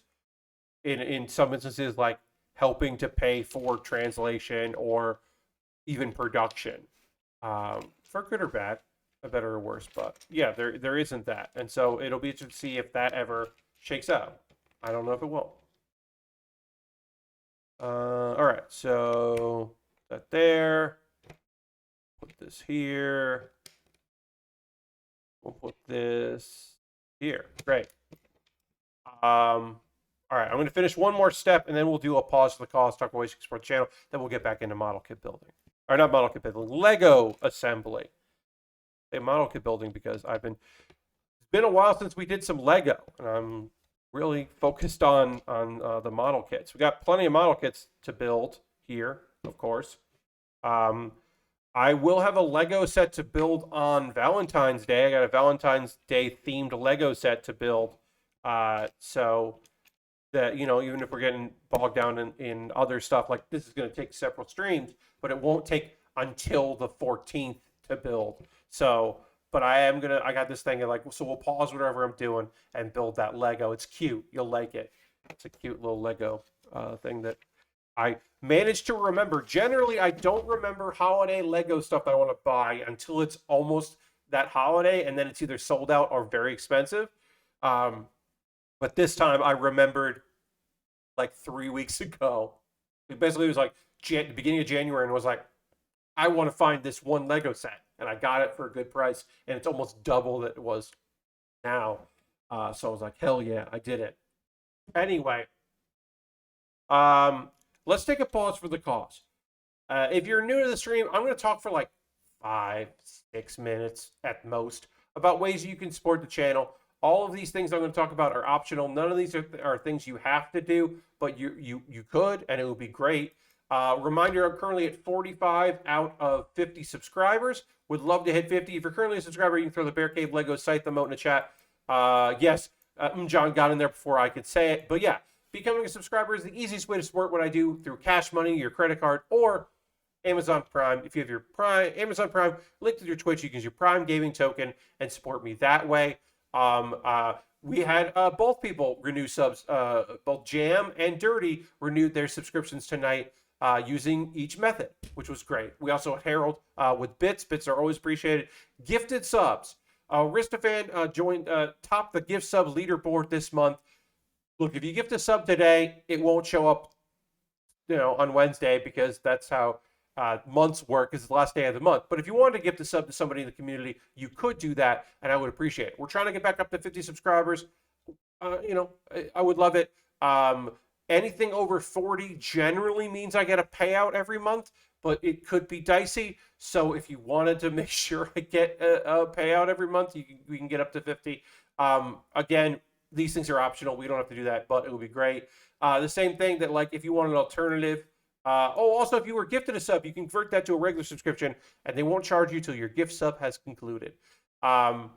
in some instances like helping to pay for translation or even production, for good or bad, for better or worse. But yeah, there isn't that, and so it'll be interesting to see if that ever shakes out. I don't know if it will. All right, so that there. Put this here. We'll put this here. Great. All right, I'm going to finish one more step, and then we'll do a pause for the cause, talk about ways to support the channel. Then we'll get back into model kit building. Or not model kit building, Lego assembly. Say model kit building because it's been a while since we did some Lego, and I'm really focused on the model kits. We got plenty of model kits to build here, of course. I will have a Lego set to build on Valentine's Day. I got a Valentine's Day themed Lego set to build. So that, even if we're getting bogged down in other stuff, like this is going to take several streams, but it won't take until the 14th to build. So, but I got this thing so we'll pause whatever I'm doing and build that Lego. It's cute. You'll like it. It's a cute little Lego thing that I managed to remember. Generally, I don't remember holiday Lego stuff that I want to buy until it's almost that holiday, and then it's either sold out or very expensive. But this time I remembered like 3 weeks ago. It basically was like the beginning of January, and was like, I want to find this one Lego set, and I got it for a good price, and it's almost double that it was now. So I was like, hell yeah, I did it. Anyway, let's take a pause for the cause. If you're new to the stream, I'm going to talk for like 5-6 minutes at most about ways you can support the channel. All of these things I'm going to talk about are optional. None of these are things you have to do, but you could, and it would be great. Reminder, I'm currently at 45 out of 50 subscribers. Would love to hit 50. If you're currently a subscriber, you can throw the Bear Cave Lego site emote in the chat. Yes, John got in there before I could say it. But yeah, becoming a subscriber is the easiest way to support what I do through Cash Money, your credit card, or Amazon Prime. If you have your Amazon Prime linked with your Twitch, you can use your Prime gaming token and support me that way. We had both people renew subs. Both Jam and Dirty renewed their subscriptions tonight using each method, which was great. We also had Harold with bits. Bits are always appreciated. Gifted subs. Ristafan joined top the gift sub leaderboard this month. Look, if you gift a sub today, it won't show up, on Wednesday, because that's how months work, is the last day of the month. But if you wanted to gift a sub to somebody in the community, you could do that, and I would appreciate it. We're trying to get back up to 50 subscribers. I would love it. Anything over 40 generally means I get a payout every month, but it could be dicey. So if you wanted to make sure I get a payout every month, we can get up to 50. Again, these things are optional. We don't have to do that, but it would be great. The same thing that, like, if you want an alternative. Also, if you were gifted a sub, you can convert that to a regular subscription, and they won't charge you till your gift sub has concluded. But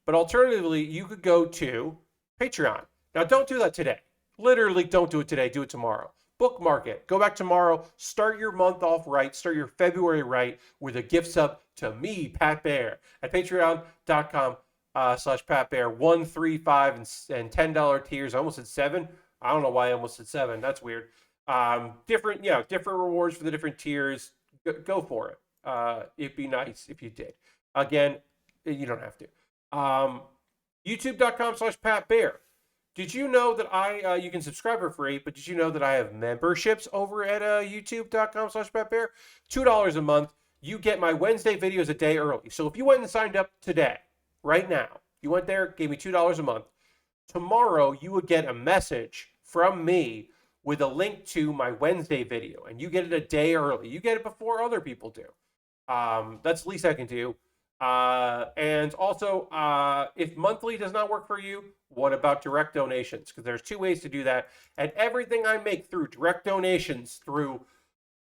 alternatively, you could go to Patreon. Now, don't do that today. Literally, don't do it today. Do it tomorrow. Bookmark it. Go back tomorrow. Start your month off right. Start your February right with a gift sub to me, Pat Bear, at patreon.com slash Pat Bear, 1, 3, 5, and $10 tiers. I almost said 7. I don't know why I almost said 7. That's weird. Different, different rewards for the different tiers. Go for it. It'd be nice if you did. Again, you don't have to. YouTube.com slash Pat Bear. Did you know that you can subscribe for free, but did you know that I have memberships over at youtube.com slash Pat Bear? $2 a month. You get my Wednesday videos a day early. So if you went and signed up today, right now, you went there, gave me $2 a month, tomorrow you would get a message from me with a link to my Wednesday video, and you get it a day early. You get it before other people do. That's the least I can do. And also, if monthly does not work for you, what about direct donations? Because there's two ways to do that. And everything I make through direct donations, through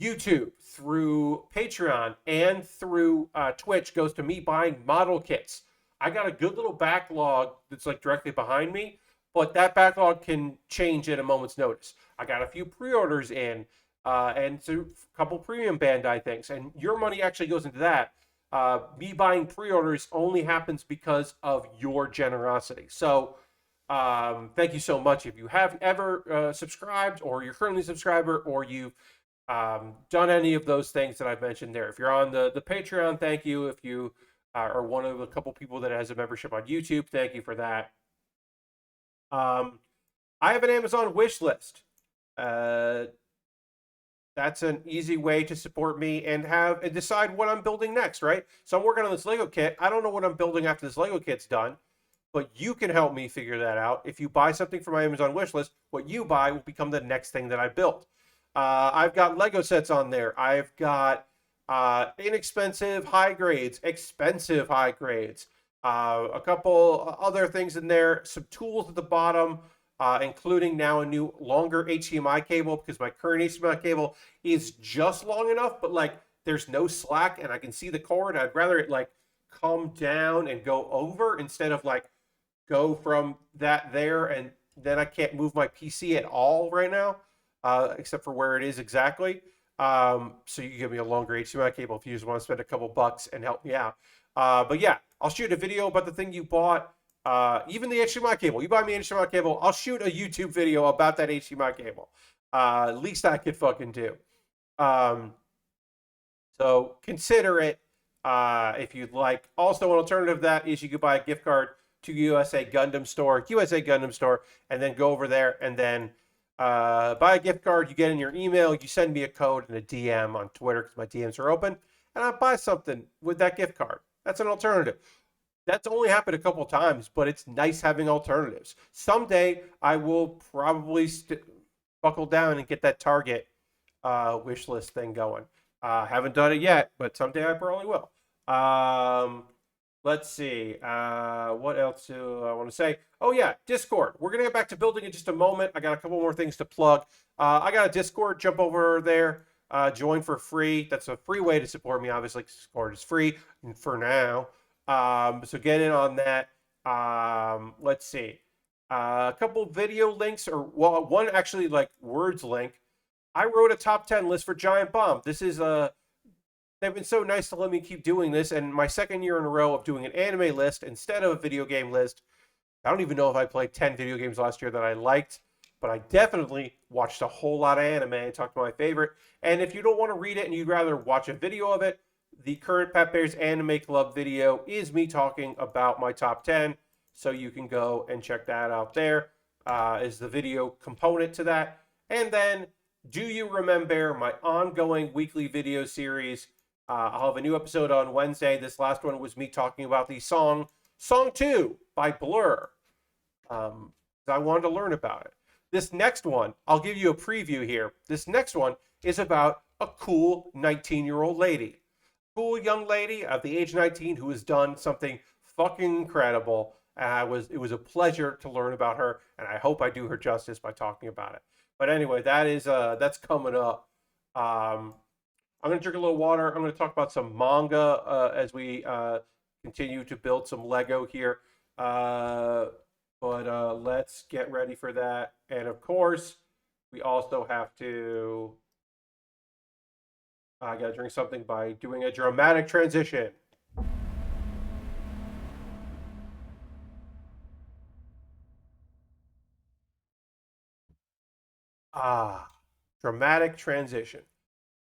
YouTube, through Patreon, and through Twitch goes to me buying model kits. I got a good little backlog that's like directly behind me, but that backlog can change at a moment's notice. I got a few pre-orders in, and a couple premium Bandai things, and your money actually goes into that. Me buying pre-orders only happens because of your generosity. So thank you so much. If you have ever subscribed, or you're currently a subscriber, or you've done any of those things that I've mentioned there. If you're on the Patreon, thank you. If you are one of a couple people that has a membership on YouTube, thank you for that. I have an Amazon wish list. That's an easy way to support me and decide what I'm building next, right? So I'm working on this Lego kit. I don't know what I'm building after this Lego kit's done, but you can help me figure that out. If you buy something from my Amazon wish list, what you buy will become the next thing that I build. I've got Lego sets on there. I've got inexpensive high grades, expensive high grades, a couple other things in there, some tools at the bottom, including now a new longer HDMI cable, because my current HDMI cable is just long enough, but like there's no slack and I can see the cord. I'd rather it like come down and go over instead of like go from that there, and then I can't move my PC at all right now, except for where it is exactly. So you can give me a longer HDMI cable if you just want to spend a couple bucks and help me out. But yeah, I'll shoot a video about the thing you bought. Even the HDMI cable. You buy me an HDMI cable, I'll shoot a YouTube video about that HDMI cable. Least I could fucking do. So consider it if you'd like. Also, an alternative to that is you could buy a gift card to USA Gundam Store, and then go over there and then buy a gift card. You get in your email, you send me a code and a DM on Twitter because my DMs are open, and I buy something with that gift card. That's an alternative. That's only happened a couple times, but it's nice having alternatives. Someday I will probably buckle down and get that Target wish list thing going. Haven't done it yet, but someday I probably will. Let's see. What else do I want to say? Oh, yeah, Discord. We're going to get back to building in just a moment. I got a couple more things to plug. I got a Discord. Jump over there. Join for free. That's a free way to support me. Obviously, Discord is free for now. So get in on that. Let's see. A couple video links, or well, one actually like words link. I wrote a top 10 list for Giant Bomb. This is they've been so nice to let me keep doing this, and my second year in a row of doing an anime list instead of a video game list. I don't even know if I played 10 video games last year that I liked, but I definitely watched a whole lot of anime and talked to my favorite. And if you don't want to read it and you'd rather watch a video of it, the current Pat Bear's Anime Club video is me talking about my top 10. So you can go and check that out there. Is the video component to that. And then, Do You Remembaer, my ongoing weekly video series. I'll have a new episode on Wednesday. This last one was me talking about the Song 2 by Blur. I wanted to learn about it. This next one, I'll give you a preview here. This next one is about a cool 19-year-old lady. Cool young lady at the age 19 who has done something fucking incredible. It was a pleasure to learn about her, and I hope I do her justice by talking about it. But anyway, that's coming up. I'm going to drink a little water. I'm going to talk about some manga as we continue to build some Lego here. But let's get ready for that. And of course, we also have to... I got to drink something by doing a dramatic transition. Ah, dramatic transition.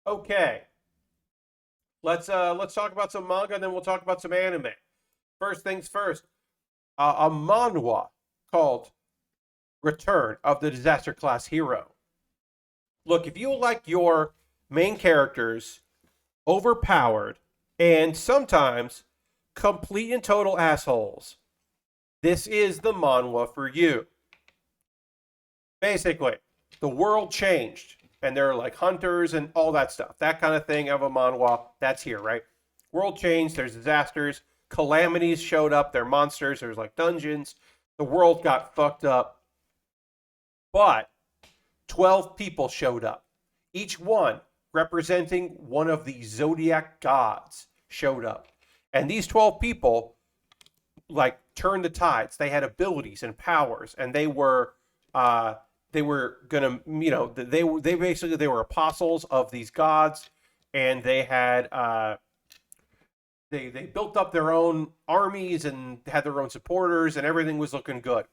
Okay, let's talk about some manga, and then we'll talk about some anime. First things first, a manhwa called Return of the Disaster Class Hero. Look, if you like your main characters overpowered and sometimes complete and total assholes, this is the manhwa for you. Basically, the world changed and there are like hunters and all that stuff. That kind of thing of a manhwa, that's here, right? World changed, there's disasters, calamities showed up, they're monsters, there's like dungeons. The world got fucked up. But 12 people showed up. Each one representing one of the zodiac gods showed up. And these 12 people like turned the tides. They had abilities and powers, and they were gonna, they basically they were apostles of these gods, and they had they built up their own armies and had their own supporters, and everything was looking good.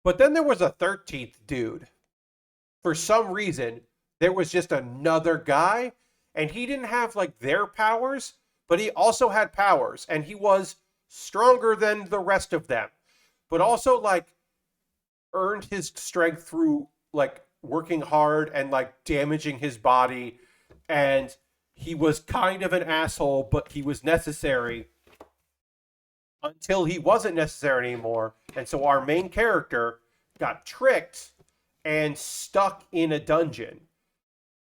But then there was a 13th dude. For some reason, there was just another guy, and he didn't have like their powers, but he also had powers, and he was stronger than the rest of them, but also like earned his strength through like working hard and like damaging his body. And he was kind of an asshole, but he was necessary until he wasn't necessary anymore. And so our main character got tricked and stuck in a dungeon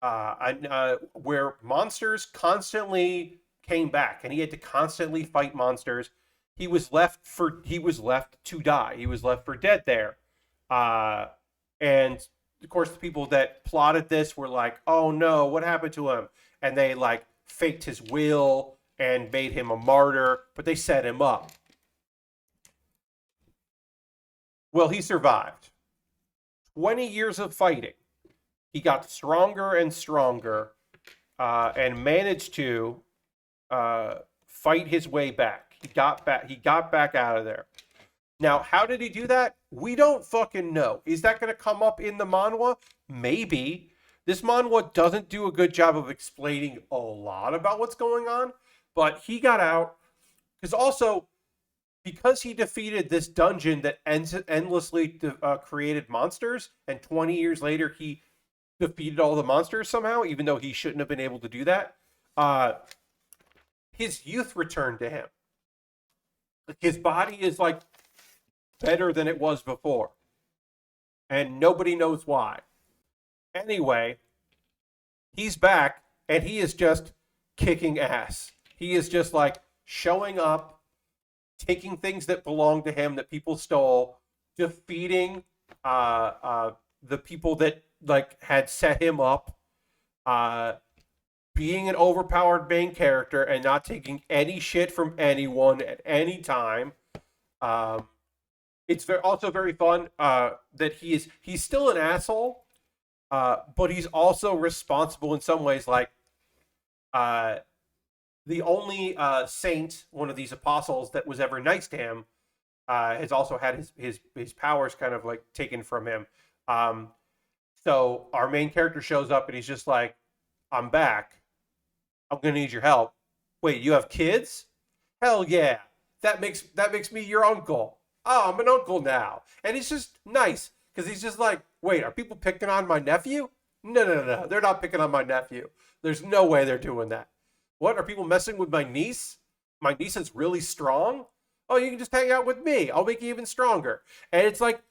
where monsters constantly came back, and he had to constantly fight monsters. He was left to die. He was left for dead there. And of course, the people that plotted this were like, "Oh no, what happened to him?" And they like faked his will and made him a martyr, but they set him up. Well, he survived 20 years of fighting. He got stronger and stronger, and managed to fight his way back. He got back. He got back out of there. Now, how did he do that? We don't fucking know. Is that going to come up in the manhwa? Maybe. This manhwa doesn't do a good job of explaining a lot about what's going on, but he got out because he defeated this dungeon that endlessly created monsters, and 20 years later he defeated all the monsters somehow, even though he shouldn't have been able to do that. His youth returned to him. His body is like better than it was before, and nobody knows why. Anyway, he's back, and he is just kicking ass. He is just like showing up, taking things that belong to him that people stole, defeating the people that like had set him up, being an overpowered main character and not taking any shit from anyone at any time. It's also very fun that he's still an asshole, but he's also responsible in some ways. Like the only saint, one of these apostles that was ever nice to him, has also had his powers kind of like taken from him. So our main character shows up and he's just like, "I'm back. I'm gonna need your help." "Wait, you have kids?" "Hell yeah. That makes me your uncle." "Oh, I'm an uncle now." And he's just nice because he's just like, "Wait, are people picking on my nephew?" No, no, no, no. They're not picking on my nephew. There's no way they're doing that. "What, are people messing with my niece? My niece is really strong." "Oh, you can just hang out with me. I'll make you even stronger." And it's like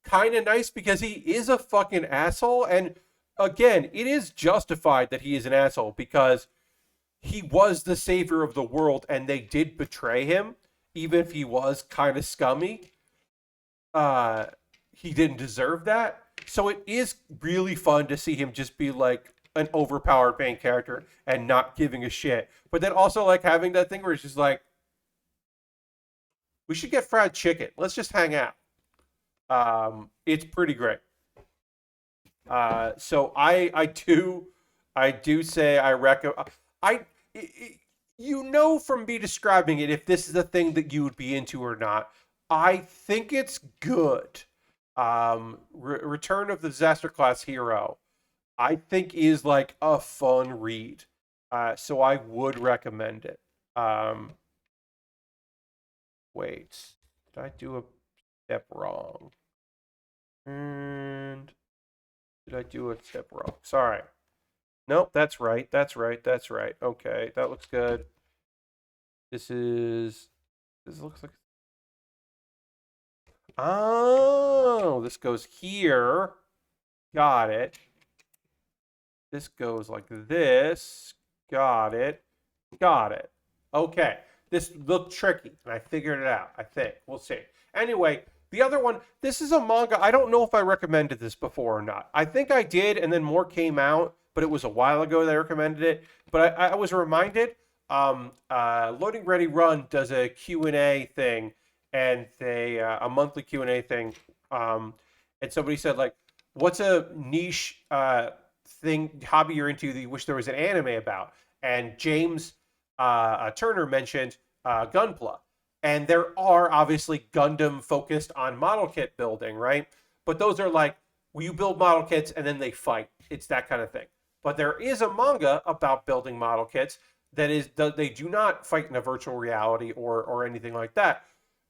kind of nice because he is a fucking asshole. And again, it is justified that he is an asshole because he was the savior of the world and they did betray him, even if he was kind of scummy. He didn't deserve that. So it is really fun to see him just be like an overpowered main character and not giving a shit. But then also like having that thing where it's just like, we should get fried chicken. Let's just hang out. It's pretty great. So I do say I recommend. You know from me describing it if this is a thing that you would be into or not. I think it's good. Return of the Disaster Class Hero, I think is like a fun read. So I would recommend it. Um, Wait, did I do a step wrong? And did I do a step wrong? Sorry. Nope, that's right. That's right. That's right. Okay, that looks good. This is. This looks like. Oh, this goes here. Got it. This goes like this. Got it. Got it. Okay. This looked tricky, and I figured it out, I think. We'll see. Anyway, the other one, this is a manga. I don't know if I recommended this before or not. I think I did, and then more came out, but it was a while ago that I recommended it. But I was reminded, Loading Ready Run does a Q&A thing, and they a monthly Q&A thing. And somebody said, like, what's a niche hobby you're into that you wish there was an anime about? And James Turner mentioned Gunpla. And there are obviously Gundam focused on model kit building, right? But those are like, well, you build model kits and then they fight. It's that kind of thing. But there is a manga about building model kits that is, they do not fight in a virtual reality or anything like that.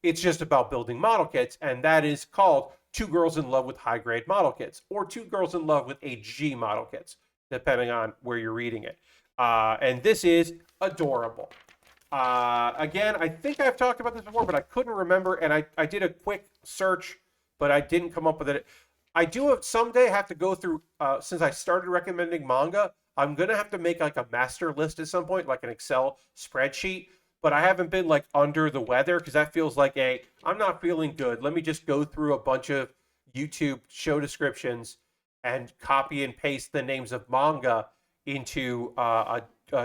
It's just about building model kits, and that is called Two Girls in Love with High Grade Model Kits, or Two Girls in Love with HG Model Kits, depending on where you're reading it. And this is adorable. Again, I think I've talked about this before, but I couldn't remember, and I did a quick search, but I didn't come up with it. I do someday have to go through, since I started recommending manga, I'm going to have to make like a master list at some point, like an Excel spreadsheet, but I haven't been like under the weather because that feels like I'm not feeling good. Let me just go through a bunch of YouTube show descriptions and copy and paste the names of manga into a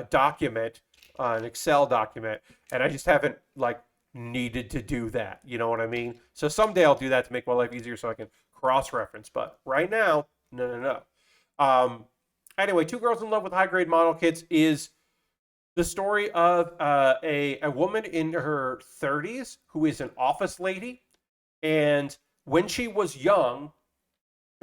document, an Excel document, and I just haven't like needed to do that. You know what I mean? So someday I'll do that to make my life easier so I can cross-reference. But right now, no. Anyway, Two Girls in Love with High Grade Model Kits is the story of a woman in her 30s who is an office lady, and when she was young,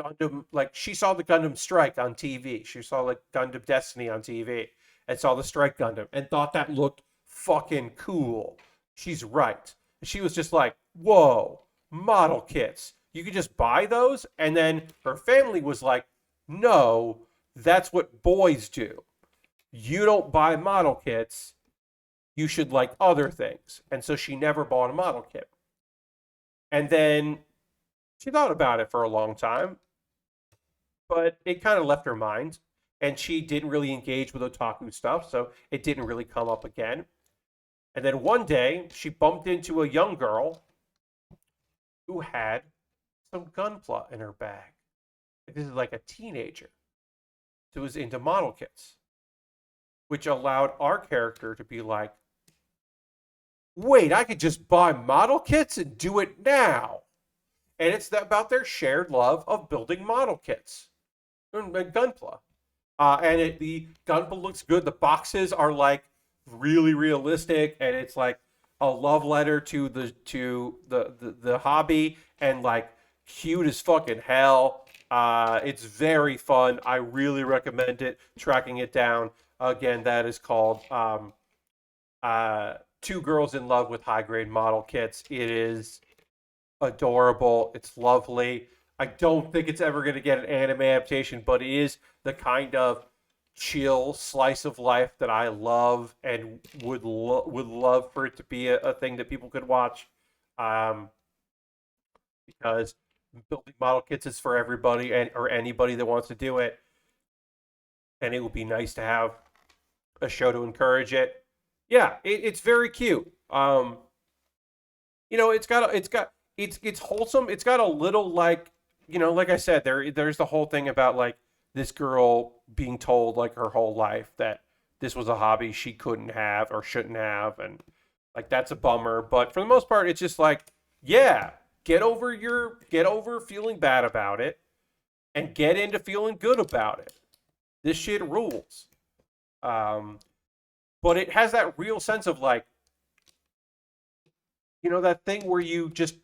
Gundam, like she saw the Gundam strike on TV. She saw like Gundam Destiny on TV and saw the strike Gundam and thought that looked fucking cool. She's right. She was just like, whoa, model kits. You could just buy those. And then her family was like, no, that's what boys do. You don't buy model kits. You should like other things. And so she never bought a model kit. And then she thought about it for a long time, but it kind of left her mind. And she didn't really engage with otaku stuff, so it didn't really come up again. And then one day, she bumped into a young girl who had some gunpla in her bag. This is like a teenager who was into model kits, which allowed our character to be like, wait, I could just buy model kits and do it now. And it's about their shared love of building model kits and gunpla. The gunpla looks good. The boxes are like really realistic, and it's like a love letter to the hobby, and like cute as fucking hell. It's very fun. I really recommend it. Tracking it down again. That is called Two Girls in Love with High Grade Model Kits. It is adorable. It's lovely. I don't think it's ever going to get an anime adaptation, but it is the kind of chill slice of life that I love and would love for it to be a thing that people could watch. Because building model kits is for everybody or anybody that wants to do it, and it would be nice to have a show to encourage it. Yeah, it's very cute. It's wholesome. It's got a little like, like I said, there's the whole thing about like this girl being told like her whole life that this was a hobby she couldn't have or shouldn't have, and like that's a bummer. But for the most part, it's just like, yeah, get over feeling bad about it and get into feeling good about it. This shit rules. But it has that real sense of like, that thing where you just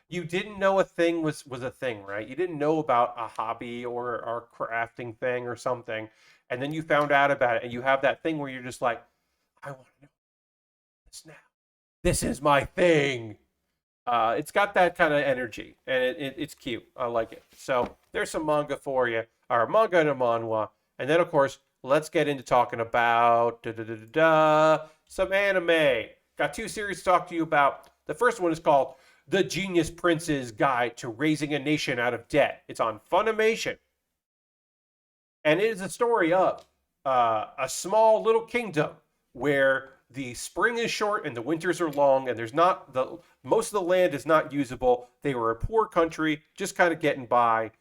You didn't know a thing was a thing, right? You didn't know about a hobby or crafting thing or something, and then you found out about it, and you have that thing where you're just like, I want to know this now. This is my thing. It's got that kind of energy, and it's cute. I like it. So there's some manga for you, or manga and a manhwa, and then of course let's get into talking about some anime. Got two series to talk to you about. The first one is called "The Genius Prince's Guide to Raising a Nation Out of Debt." It's on Funimation, and it is a story of a small little kingdom where the spring is short and the winters are long, and there's not the most of the land is not usable. They were a poor country, just kind of getting by,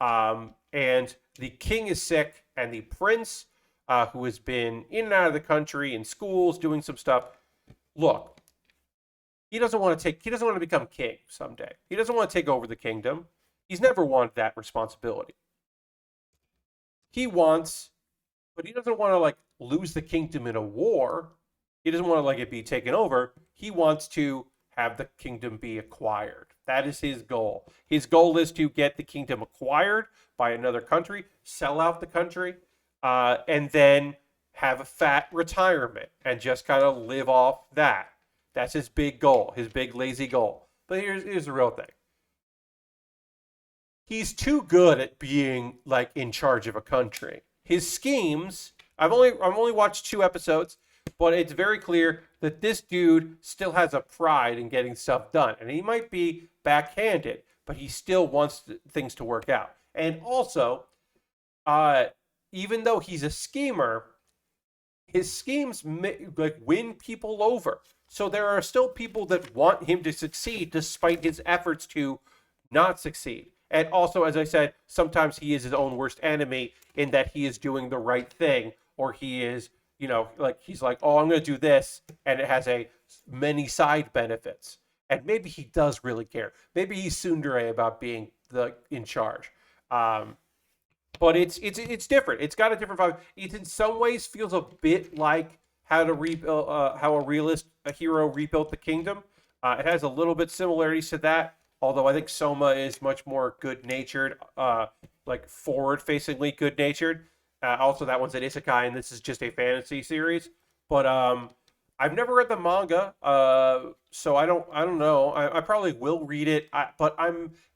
and the king is sick, and the prince, who has been in and out of the country in schools doing some stuff. Look, he doesn't want to take. He doesn't want to become king someday. He doesn't want to take over the kingdom. He's never wanted that responsibility. He wants, but he doesn't want to like lose the kingdom in a war. He doesn't want to like it be taken over. He wants to have the kingdom be acquired. That is his goal. His goal is to get the kingdom acquired by another country, sell out the country, and then have a fat retirement and just kind of live off that. That's his big goal, his big lazy goal. But here's the real thing. He's too good at being like in charge of a country. His schemes, I've only watched 2 episodes, but it's very clear that this dude still has a pride in getting stuff done. And he might be backhanded, but he still wants things to work out. And also, uh, even though he's a schemer, his schemes like win people over. So there are still people that want him to succeed despite his efforts to not succeed. And also, as I said, sometimes he is his own worst enemy in that he is doing the right thing, or he is, like he's like, oh, I'm going to do this, and it has a many side benefits. And maybe he does really care. Maybe he's tsundere about being the in charge. Um, but it's different. It's got a different vibe. It in some ways feels a bit like how to rebuild how a hero rebuilt the kingdom. It has a little bit similarities to that, although I think Soma is much more good natured, like forward facingly good natured. Also, that one's an isekai, and this is just a fantasy series. But I've never read the manga, so I don't know. I probably will read it, but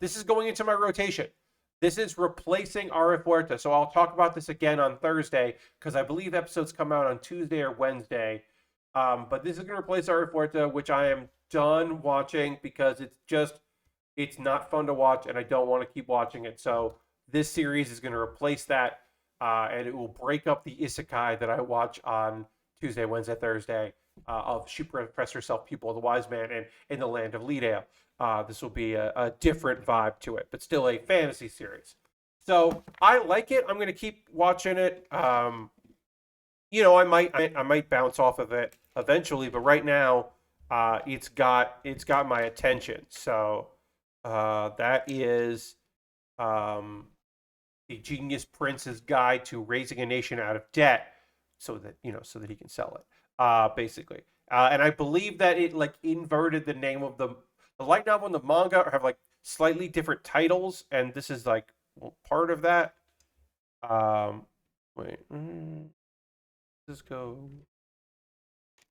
this is going into my rotation. This is replacing Ara Fuerte. So I'll talk about this again on Thursday because I believe episodes come out on Tuesday or Wednesday. But this is going to replace Ara Fuerte, which I am done watching because it's not fun to watch and I don't want to keep watching it. So this series is going to replace that, and it will break up the isekai that I watch on Tuesday, Wednesday, Thursday of She Press Herself, Pupil of the Wise Man, and In the Land of Lidale. This will be a different vibe to it, but still a fantasy series. So I like it. I'm going to keep watching it. I might bounce off of it eventually, but right now, it's got my attention. So that is um, a Genius Prince's Guide to Raising a Nation Out of Debt, so that he can sell it, basically. And I believe that it like inverted the name of the light novel and the manga have like slightly different titles, and this is like part of that. Wait, this go.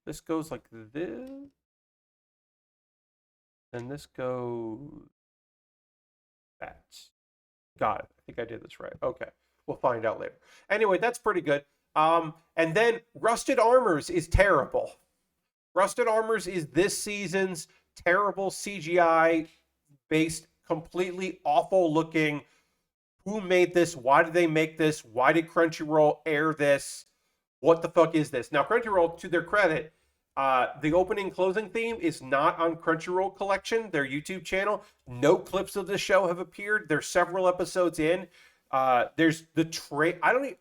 This goes like this, and this goes that. Got it. I think I did this right. Okay, we'll find out later. Anyway, that's pretty good. And then Rusted Armors is terrible. Rusted Armors is this season's terrible CGI based, completely awful looking. Who made this? Why did they make this? Why did Crunchyroll air this? What the fuck is this? Now, Crunchyroll, to their credit, the opening and closing theme is not on Crunchyroll Collection, their YouTube channel. No clips of the show have appeared. There's several episodes in. There's the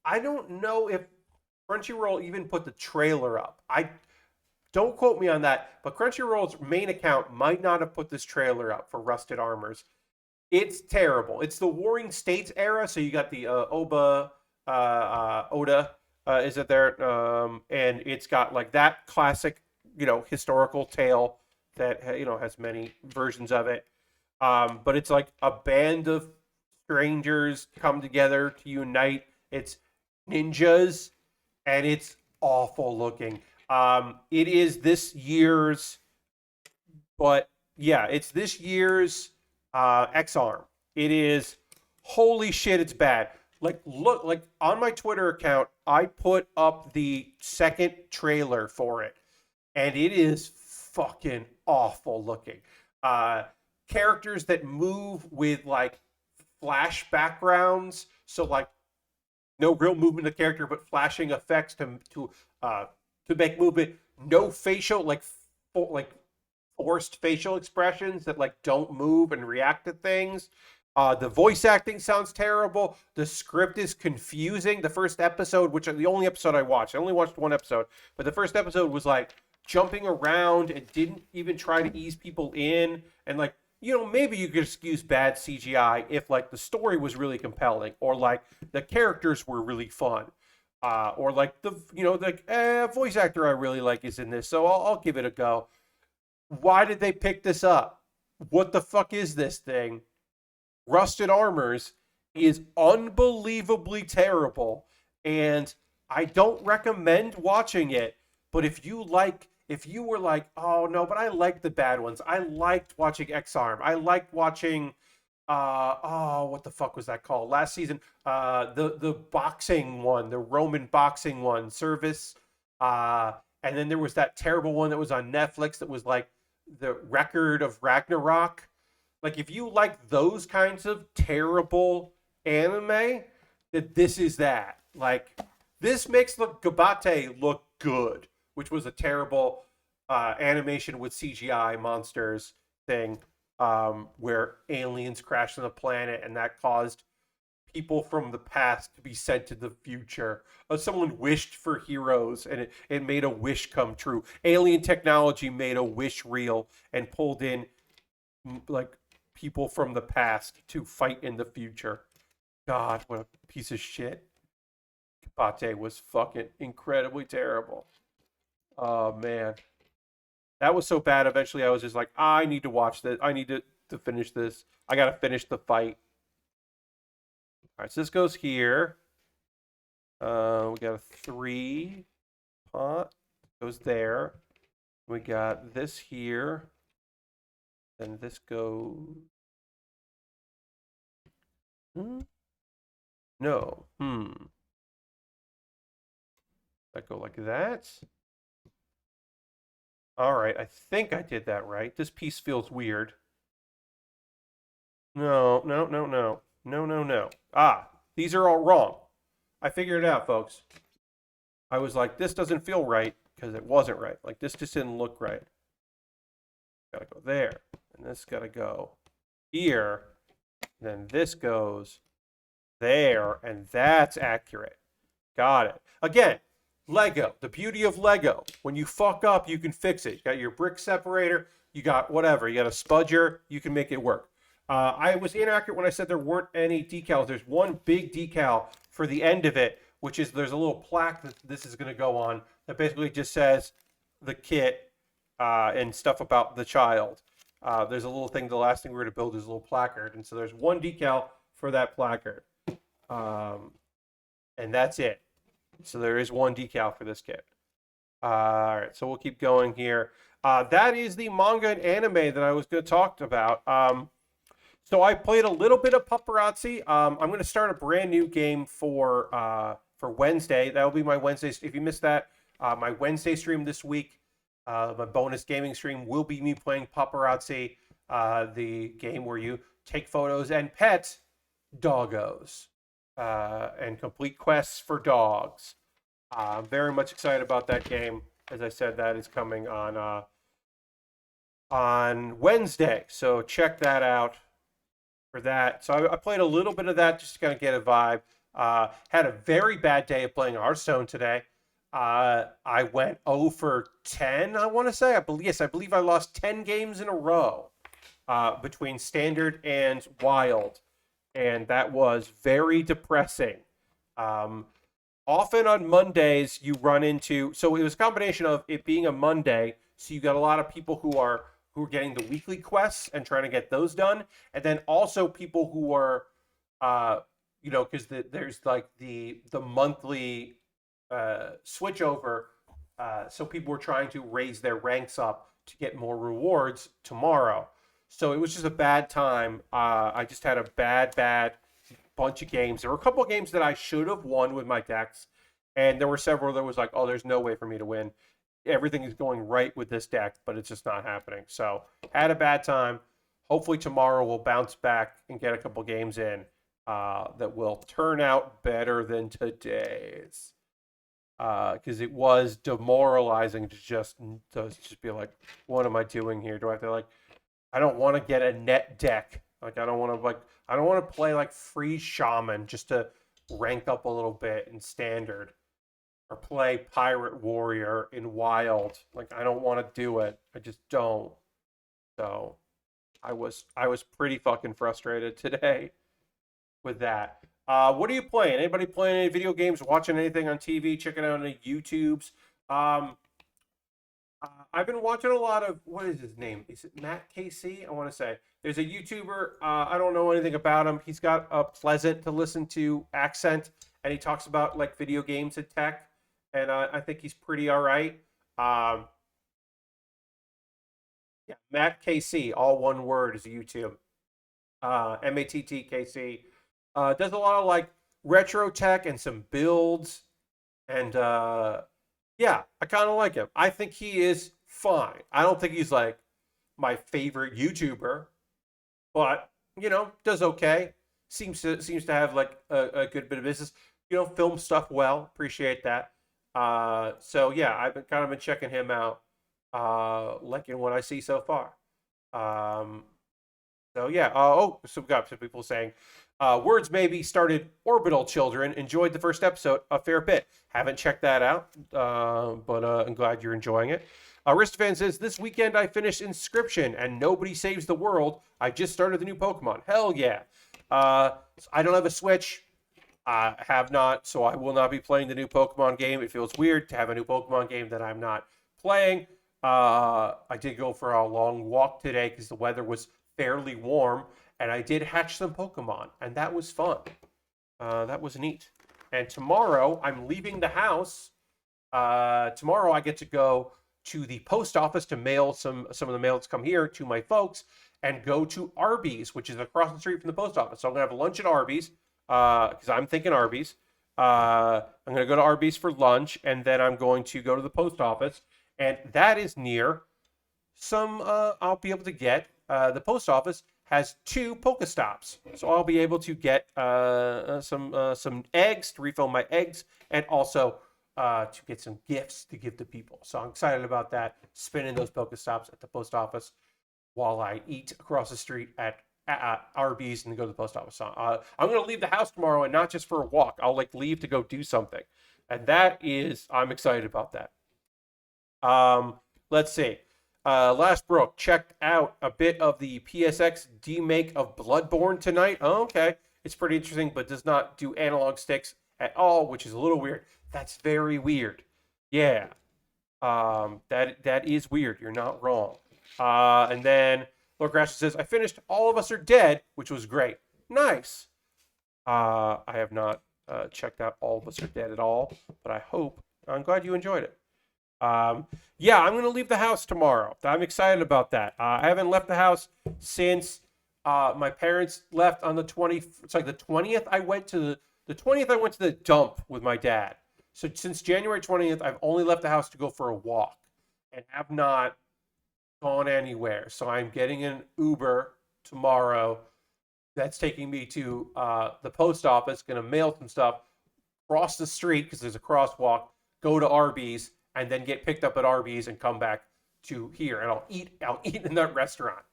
I don't know if Crunchyroll even put the trailer up. I don't quote me on that, but Crunchyroll's main account might not have put this trailer up for Rusted Armors. It's terrible. It's the Warring States era, so you got the Oda, is it there? And it's got like that classic, historical tale that has many versions of it. But it's like a band of strangers come together to unite. It's ninjas, and it's awful looking. It is this year's, but yeah, it's this year's X-Arm. It is, holy shit, it's bad. Like, look, like on my Twitter account, I put up the second trailer for it, and it is fucking awful looking. Uh, Characters that move with like flash backgrounds, so like no real movement of character, but flashing effects uh, to make movement. No facial like forced facial expressions that like don't move and react to things. The voice acting sounds terrible. The script is confusing. The first episode, which is the only episode I only watched one episode, but the first episode was like jumping around and didn't even try to ease people in. And like, maybe you could excuse bad CGI if like the story was really compelling or like the characters were really fun. Or like the voice actor I really like is in this, so I'll give it a go. Why did they pick this up? What the fuck is this thing? Rusted Armors is unbelievably terrible, and I don't recommend watching it. But if you were like, oh no, but I like the bad ones. I liked watching X-Arm. I liked watching, what the fuck was that called? Last season, the boxing one, the Roman boxing one, Service. And then there was that terrible one that was on Netflix that was like the Record of Ragnarok. Like, if you like those kinds of terrible anime, that this is that. Like, this makes the Gabate look good, which was a terrible animation with CGI monsters thing, where aliens crashed on the planet, and that caused people from the past to be sent to the future. Someone wished for heroes, and it made a wish come true. Alien technology made a wish real and pulled in like people from the past to fight in the future. God, what a piece of shit. Kabate was fucking incredibly terrible. Oh man. That was so bad. Eventually I was just like, I need to watch this. I need to finish this. I gotta finish the fight. Alright, so this goes here. We got a 3 pot. Goes there. We got this here. Then this goes. No. That go like that. All right, I think I did that right. This piece feels weird. No, no, no, no. No, no, no. These are all wrong. I figured it out, folks. I was like, this doesn't feel right because it wasn't right. Like, this just didn't look right. Gotta go there. And this gotta go here. Then this goes there. And that's accurate. Got it. Again, Lego. The beauty of Lego. When you fuck up, you can fix it. You got your brick separator. You got whatever. You got a spudger. You can make it work. I was inaccurate when I said there weren't any decals. There's one big decal for the end of it, which is there's a little plaque that this is going to go on that basically just says the kit and stuff about the child. There's a little thing, the last thing we're going to build is a little placard. And so there's one decal for that placard. And that's it. So there is one decal for this kit. All right, so we'll keep going here. That is the manga and anime that I was going to talk about. So I played a little bit of Paparazzi. I'm going to start a brand new game for Wednesday. That will be my Wednesday. If you missed that, my Wednesday stream this week, my bonus gaming stream will be me playing Paparazzi, the game where you take photos and pet doggos and complete quests for dogs. I'm very much excited about that game. As I said, that is coming on Wednesday. So check that out for that. So I played a little bit of that just to kind of get a vibe. Had a very bad day of playing Hearthstone today. I went 0 for 10, I want to say. I believe I lost 10 games in a row between Standard and Wild. And that was very depressing. Often on Mondays, you run into... So it was a combination of it being a Monday, so you got a lot of people who are who are getting the weekly quests and trying to get those done, and then also people who are, because there's like the monthly switch over. So people were trying to raise their ranks up to get more rewards tomorrow. So it was just a bad time. I just had a bad bunch of games. There were a couple of games that I should have won with my decks, and there were several that was like, oh, there's no way for me to win. Everything is going right with this deck, but it's just not happening. So had a bad time. Hopefully tomorrow we'll bounce back and get a couple games in that will turn out better than today's. Because it was demoralizing to just be like, what am I doing here? Do I have to I don't want to get a net deck. I don't want to play like free shaman just to rank up a little bit in standard, or play pirate warrior in wild. I don't want to do it. I just don't. So I was pretty fucking frustrated today with that. What are you playing? Anybody playing any video games? Watching anything on TV? Checking out any YouTubes? I've been watching a lot of, what is his name? Is it Matt KC? I want to say. There's a YouTuber. I don't know anything about him. He's got a pleasant to listen to accent, and he talks about like video games and tech, and I think he's pretty all right. Yeah, Matt KC, all one word, is YouTube. MATTKC. Does a lot of like retro tech and some builds, and yeah, I kind of like him. I think he is fine. I don't think he's like my favorite YouTuber, but does okay. Seems to have like a good bit of business. Film stuff well. Appreciate that. So yeah, I've been checking him out, liking what I see so far. So yeah. So we got some people saying, Words Maybe started Orbital Children. Enjoyed the first episode a fair bit. Haven't checked that out, but I'm glad you're enjoying it. Aristofan says, this weekend I finished Inscription and Nobody Saves the World. I just started the new Pokemon. Hell yeah. I don't have a Switch. I have not, so I will not be playing the new Pokemon game. It feels weird to have a new Pokemon game that I'm not playing. I did go for a long walk today because the weather was fairly warm, and I did hatch some Pokemon, and that was fun. That was neat. And tomorrow, I'm leaving the house. Tomorrow, I get to go to the post office to mail some of the mail that's come here to my folks, and go to Arby's, which is across the street from the post office. So I'm going to have lunch at Arby's, because I'm thinking Arby's. I'm going to go to Arby's for lunch, and then I'm going to go to the post office, and that is near some, I'll be able to get, the post office has 2 Pokestops, so I'll be able to get some eggs to refill my eggs, and also to get some gifts to give to people. So I'm excited about that. Spinning those Pokestops at the post office while I eat across the street at Arby's and go to the post office. I'm going to leave the house tomorrow, and not just for a walk. I'll leave to go do something, and I'm excited about that. Let's see. Last Brook checked out a bit of the PSX demake of Bloodborne tonight. Oh, okay. It's pretty interesting, but does not do analog sticks at all, which is a little weird. That's very weird. Yeah. That is weird. You're not wrong. And then Lord Grasher says, I finished All of Us Are Dead, which was great. Nice. I have not checked out All of Us Are Dead at all, but I'm glad you enjoyed it. Yeah, I'm going to leave the house tomorrow. I'm excited about that. I haven't left the house since my parents left on the 20th. It's like the 20th I went to the 20th I went to the dump with my dad. So since January 20th, I've only left the house to go for a walk and have not gone anywhere. So I'm getting an Uber tomorrow that's taking me to the post office, going to mail some stuff, cross the street because there's a crosswalk, go to Arby's, and then get picked up at Arby's and come back to here. And I'll eat in that restaurant.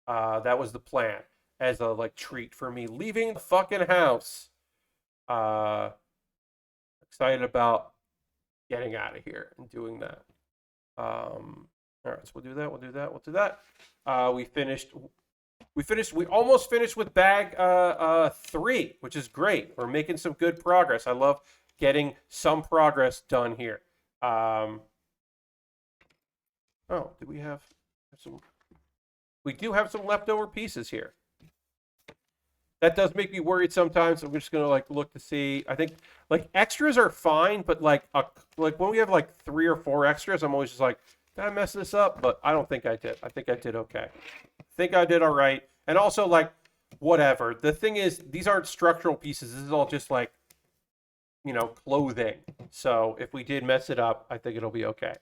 That was the plan as a treat for me leaving the fucking house. Excited about getting out of here and doing that. All right, so we'll do that. We almost finished with bag 3, which is great. We're making some good progress. I love getting some progress done here. Oh, did we have some? we do have some leftover pieces here. That does make me worried sometimes. I'm just gonna like look to see. I think like extras are fine, but like when we have like 3 or 4 extras, I'm always just like, did I mess this up? But I don't think I did. I think I did okay. I think I did all right. And also like whatever. The thing is, these aren't structural pieces. This is all just like, you know, clothing. So if we did mess it up, I think it'll be okay.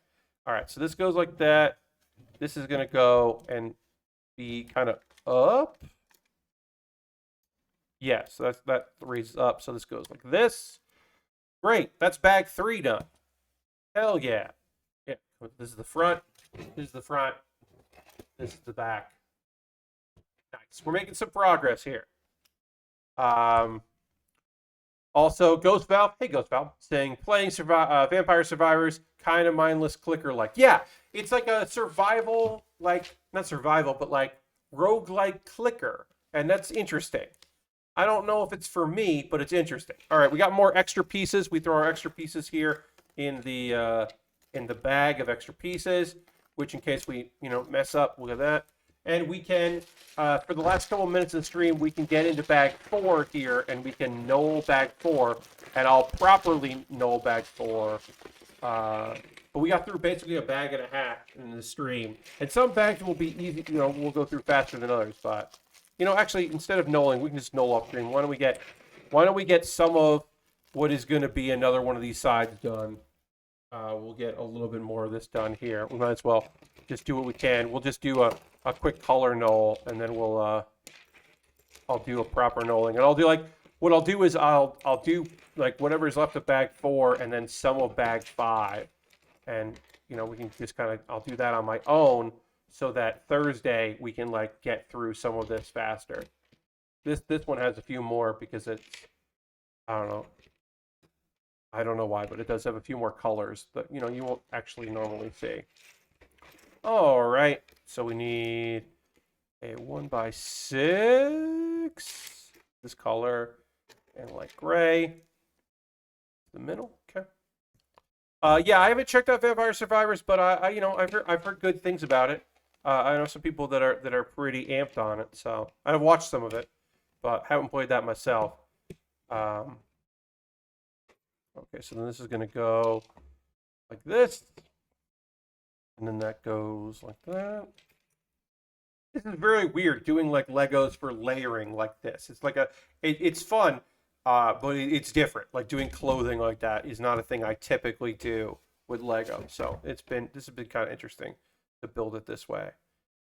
All right. So this goes like that. This is gonna go and be kind of up. Yeah, so that raises up. So this goes like this. Great. That's bag 3 done. Hell yeah. Yeah. This is the front. This is the front. This is the back. Nice. We're making some progress here. Also, Ghost Valve. Hey, Ghost Valve. Saying playing Vampire Survivors, kind of mindless clicker like. Yeah, it's like a survival, like, not survival, but like roguelike clicker. And that's interesting. I don't know if it's for me, but it's interesting. All right, we got more extra pieces. We throw our extra pieces here in the bag of extra pieces, which in case we, you know, mess up, look at that. And we can, for the last couple minutes of the stream, we can get into bag 4 here, and we can null bag 4, and I'll properly null bag 4. But we got through basically a bag and a half in the stream. And some bags will be easy, you know, we'll go through faster than others, but... You know, actually, instead of nulling, we can just null off screen. Why don't we get some of what is going to be another one of these sides done? We'll get a little bit more of this done here. We might as well just do what we can. We'll just do a quick color null, and then I'll do a proper nulling. And I'll do like, what I'll do is I'll do like whatever is left of bag 4 and then some of bag 5. And, you know, we can just kind of, I'll do that on my own, so that Thursday we can like get through some of this faster. This one has a few more because it's, I don't know why, but it does have a few more colors that, you know, you won't actually normally see. All right, so we need a 1x6, this color, and like gray, the middle. Okay. Yeah, I haven't checked out Vampire Survivors, but you know, I've heard good things about it. I know some people that are pretty amped on it, so I've watched some of it, but haven't played that myself. Okay, so then this is going to go like this, and then that goes like that. This is very weird doing like Legos for layering like this. It's like it's fun, but it's different. Like doing clothing like that is not a thing I typically do with Lego. So this has been kind of interesting to build it this way.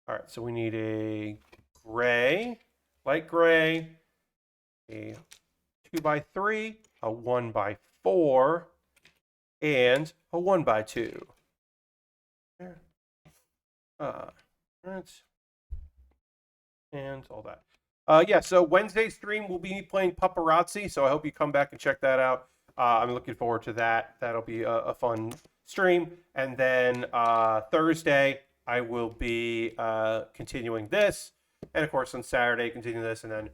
All right, so we need a gray, light gray, a 2x3, a 1x4, and a 1x2. There. Right. And all that. Yeah, so Wednesday's stream will be playing Paparazzi, so I hope you come back and check that out. I'm looking forward to that. That'll be a fun stream. And then Thursday, I will be continuing this. And of course, on Saturday, continuing this. And then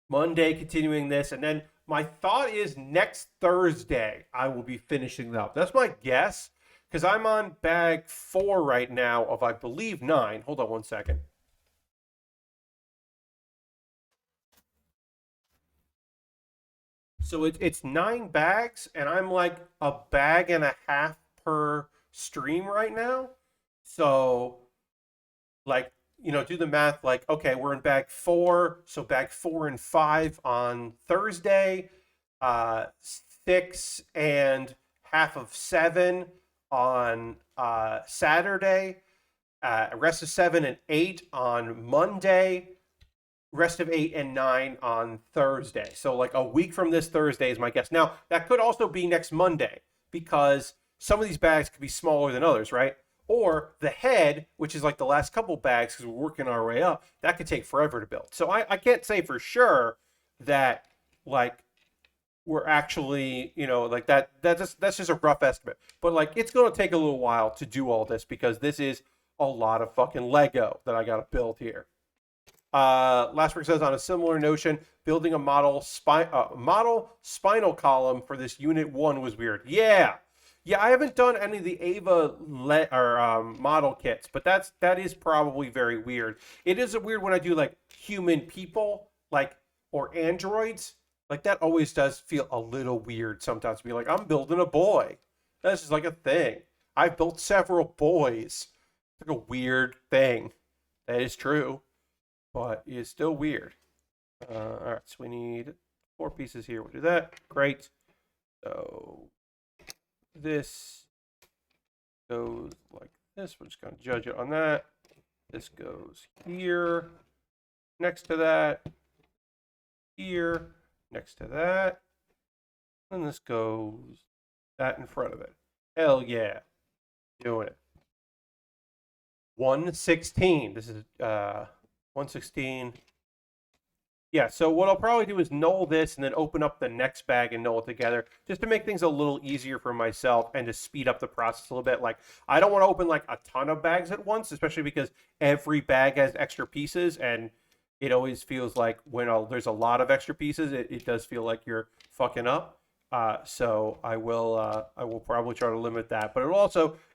Monday, continuing this. And then my thought is next Thursday, I will be finishing up. That's my guess, because I'm on bag 4 right now of, I believe, 9. Hold on one second. So it's 9 bags, and I'm like a bag and a half per stream right now. So, like, you know, do the math. Like, okay, we're in bag 4, so bag 4 and 5 on Thursday, 6 and half of 7 on Saturday, rest of 7 and 8 on Monday, rest of 8 and 9 on Thursday. So like a week from this Thursday is my guess. Now, that could also be next Monday, because some of these bags could be smaller than others, right? Or the head, which is like the last couple bags, because we're working our way up, that could take forever to build. So I can't say for sure that, like, we're actually, you know, like that's just a rough estimate. But like, it's going to take a little while to do all this, because this is a lot of fucking Lego that I got to build here. Last says, on a similar notion, building a model spinal column for this unit 1 was weird. Yeah, Yeah, I haven't done any of the model kits, but that is probably very weird. It is weird when I do like human people, like or androids. Like that always does feel a little weird sometimes. To be like, I'm building a boy. That's just like a thing. I've built several boys. It's like a weird thing. That is true, but it's still weird. All right, so we need 4 pieces here. We'll do that. Great. So this goes like this. We're just going to judge it on that. This goes here, next to that, here, next to that. And this goes that in front of it. Hell yeah. Doing it. 116. This is 116. Yeah, so what I'll probably do is null this and then open up the next bag and null it together just to make things a little easier for myself and to speed up the process a little bit. Like, I don't want to open like a ton of bags at once, especially because every bag has extra pieces and it always feels like when there's a lot of extra pieces, it does feel like you're fucking up. So I will probably try to limit that, but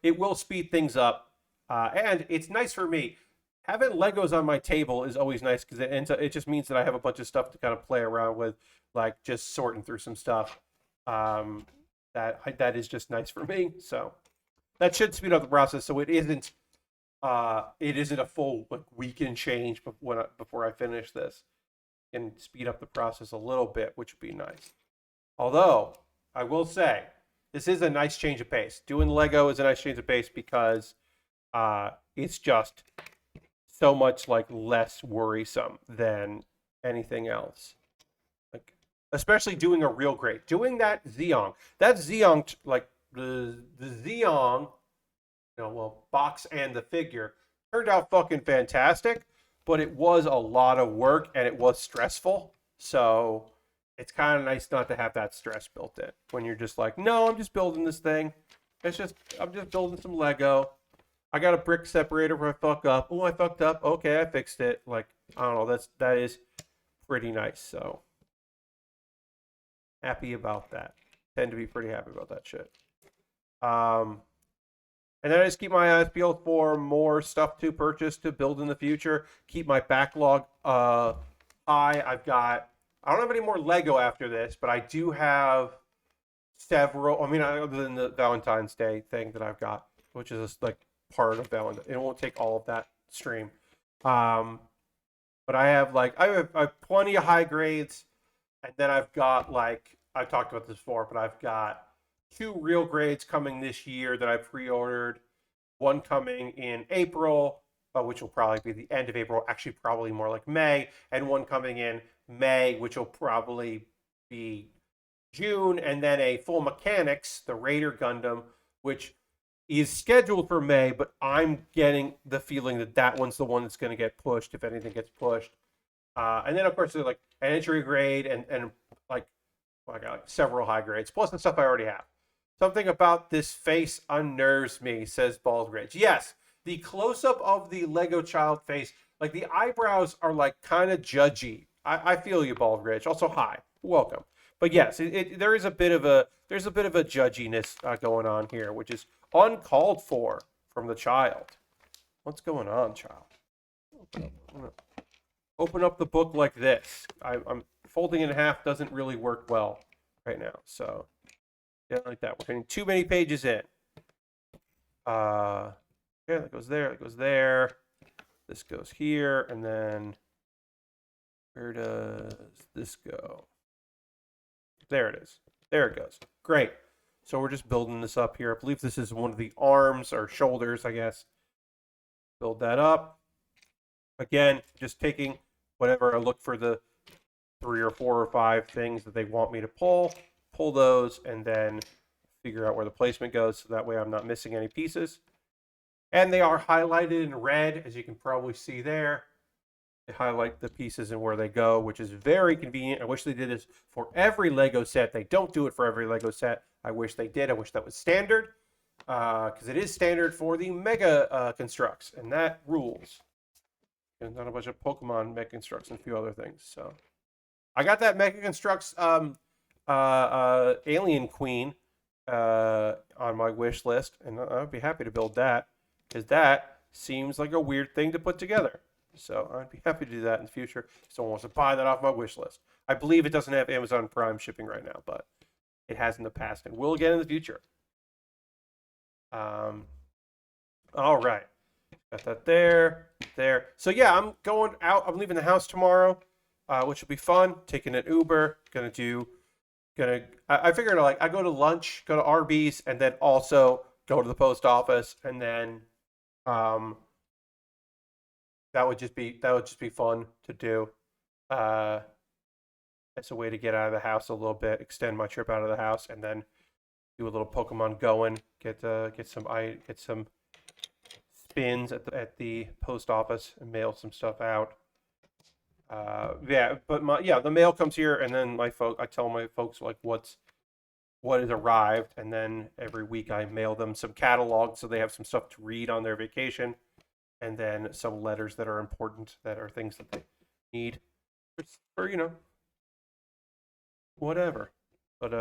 it will speed things up. And it's nice for me having Legos on my table is always nice because it just means that I have a bunch of stuff to kind of play around with, like just sorting through some stuff. That is just nice for me. So that should speed up the process. So it isn't a full like week and change before I finish this, and speed up the process a little bit, which would be nice. Although I will say this is a nice change of pace. Doing Lego is a nice change of pace because it's just so much like less worrisome than anything else. Like especially doing a real grade, doing that Zeong, like the Zeong, box and the figure turned out fucking fantastic, but it was a lot of work and it was stressful. So it's kind of nice not to have that stress built in when you're just like, no, I'm just building this thing. I'm just building some Lego. I got a brick separator where I fuck up. Oh, I fucked up. Okay, I fixed it. Like, I don't know. That is pretty nice. So happy about that. Tend to be pretty happy about that shit. Um, and then I just keep my eyes peeled for more stuff to purchase to build in the future. Keep my backlog high. I don't have any more Lego after this, but I do have several. I mean, other than the Valentine's Day thing that I've got, which is just like part of Valentine. It won't take all of that stream. But I have plenty of high grades, and then I've got like I've talked about this before, but I've got 2 real grades coming this year that I pre-ordered. One coming in April, which will probably be the end of April, actually probably more like May, and one coming in May, which will probably be June, and then a full mechanics, the Raider Gundam, which is scheduled for May, but I'm getting the feeling that one's the one that's going to get pushed if anything gets pushed. And then of course there's like an entry grade and like I got like several high grades plus the stuff I already have. Something about this face unnerves me, says Baldridge. Yes, the close up of the Lego child face, like the eyebrows are like kind of judgy. I feel you, Baldridge. Also, hi, welcome. But yes, there is a bit of a judginess going on here, which is uncalled for from the child. What's going on, child? Open up the book like this. I'm folding it in half doesn't really work well right now. So yeah, like that. We're getting too many pages in. Yeah, that goes there. That goes there. This goes here, and then where does this go? There it is. There it goes. Great. So we're just building this up here. I believe this is one of the arms or shoulders, I guess. Build that up. Again, just taking whatever I look for the 3 or 4 or 5 things that they want me to pull those, and then figure out where the placement goes so that way I'm not missing any pieces. And they are highlighted in red, as you can probably see there. They highlight the pieces and where they go, which is very convenient. I wish they did this for every Lego set. They don't do it for every Lego set. I wish they did. I wish that was standard, because it is standard for the Mega constructs, and that rules. And not a bunch of Pokemon Mega constructs and a few other things. So I got that Mega constructs Alien Queen on my wish list, and I'd be happy to build that because that seems like a weird thing to put together. So I'd be happy to do that in the future. If someone wants to buy that off my wish list. I believe it doesn't have Amazon Prime shipping right now, but it has in the past and will again in the future. Um, all right. Got that there, there. So yeah, I'm going out. I'm leaving the house tomorrow, which will be fun. Taking an Uber. I figured like I go to lunch, go to Arby's, and then also go to the post office, and then um, that would just be fun to do. Uh, as a way to get out of the house a little bit, extend my trip out of the house, and then do a little Pokemon going. Get some spins at the post office and mail some stuff out. Yeah, but the mail comes here, and then I tell my folks like what has arrived, and then every week I mail them some catalogs so they have some stuff to read on their vacation, and then some letters that are important, that are things that they need, or whatever. But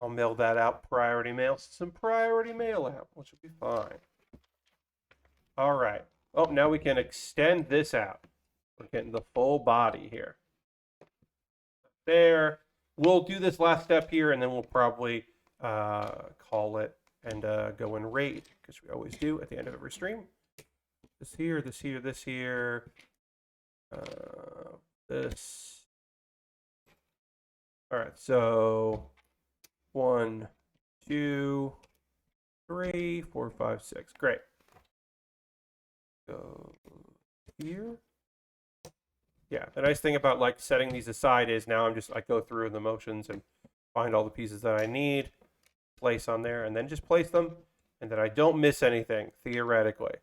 I'll mail that out. Some priority mail out, which will be fine. All right. Oh, now we can extend this out. We're getting the full body here. There. We'll do this last step here, and then we'll probably call it and go and raid, because we always do at the end of every stream. This here, this here, this here. This. All right, so 1, 2, 3, 4, 5, 6. Great. Go here. Yeah, the nice thing about like setting these aside is now I go through the motions and find all the pieces that I need, place on there, and then just place them, and then I don't miss anything, theoretically.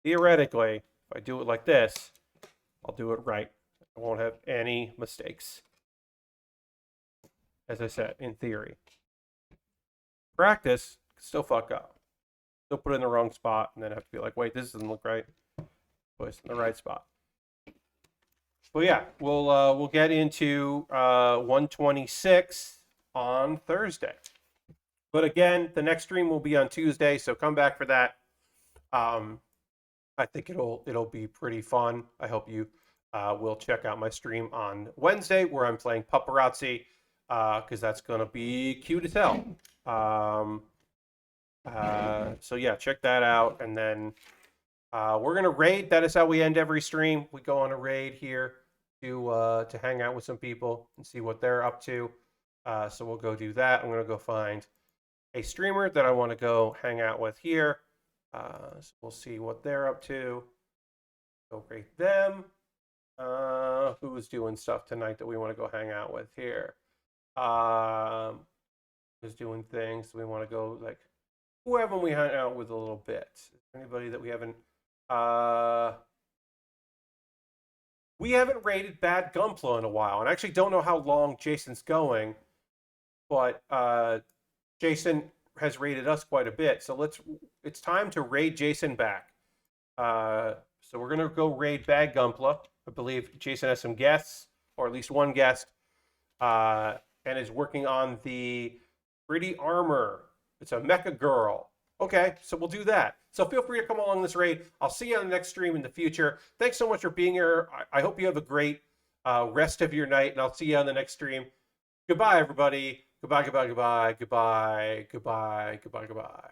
Theoretically, if I do it like this, I'll do it right. I won't have any mistakes. As I said, in theory. Practice, still fuck up. Still put it in the wrong spot, and then have to be like, wait, this doesn't look right. Place in the right spot. But yeah, we'll get into 126 on Thursday. But again, the next stream will be on Tuesday, so come back for that. I think it'll be pretty fun. I hope you will check out my stream on Wednesday, where I'm playing Paparazzi, because that's gonna be cute as hell. So yeah, check that out, and then we're gonna raid. That is how we end every stream. We go on a raid here to hang out with some people and see what they're up to. So we'll go do that. I'm gonna go find a streamer that I want to go hang out with here. So we'll see what they're up to. Go rate them. Who's doing stuff tonight that we want to go hang out with here? Who's doing things we want to go, like, who haven't we hung out with a little bit? Anybody that we haven't rated Bad Gunpla in a while, and I actually don't know how long Jason's going, but Jason has rated us quite a bit, so it's time to raid Jason back. So we're gonna go raid Bad Gunpla. I believe Jason has some guests, or at least one guest, and is working on the Pretty Armor. It's a mecha girl. Okay, so we'll do that. So feel free to come along this raid. I'll see you on the next stream in the future. Thanks so much for being here. I hope you have a great rest of your night, and I'll see you on the next stream. Goodbye, everybody. Goodbye, goodbye, goodbye, goodbye, goodbye, goodbye, goodbye.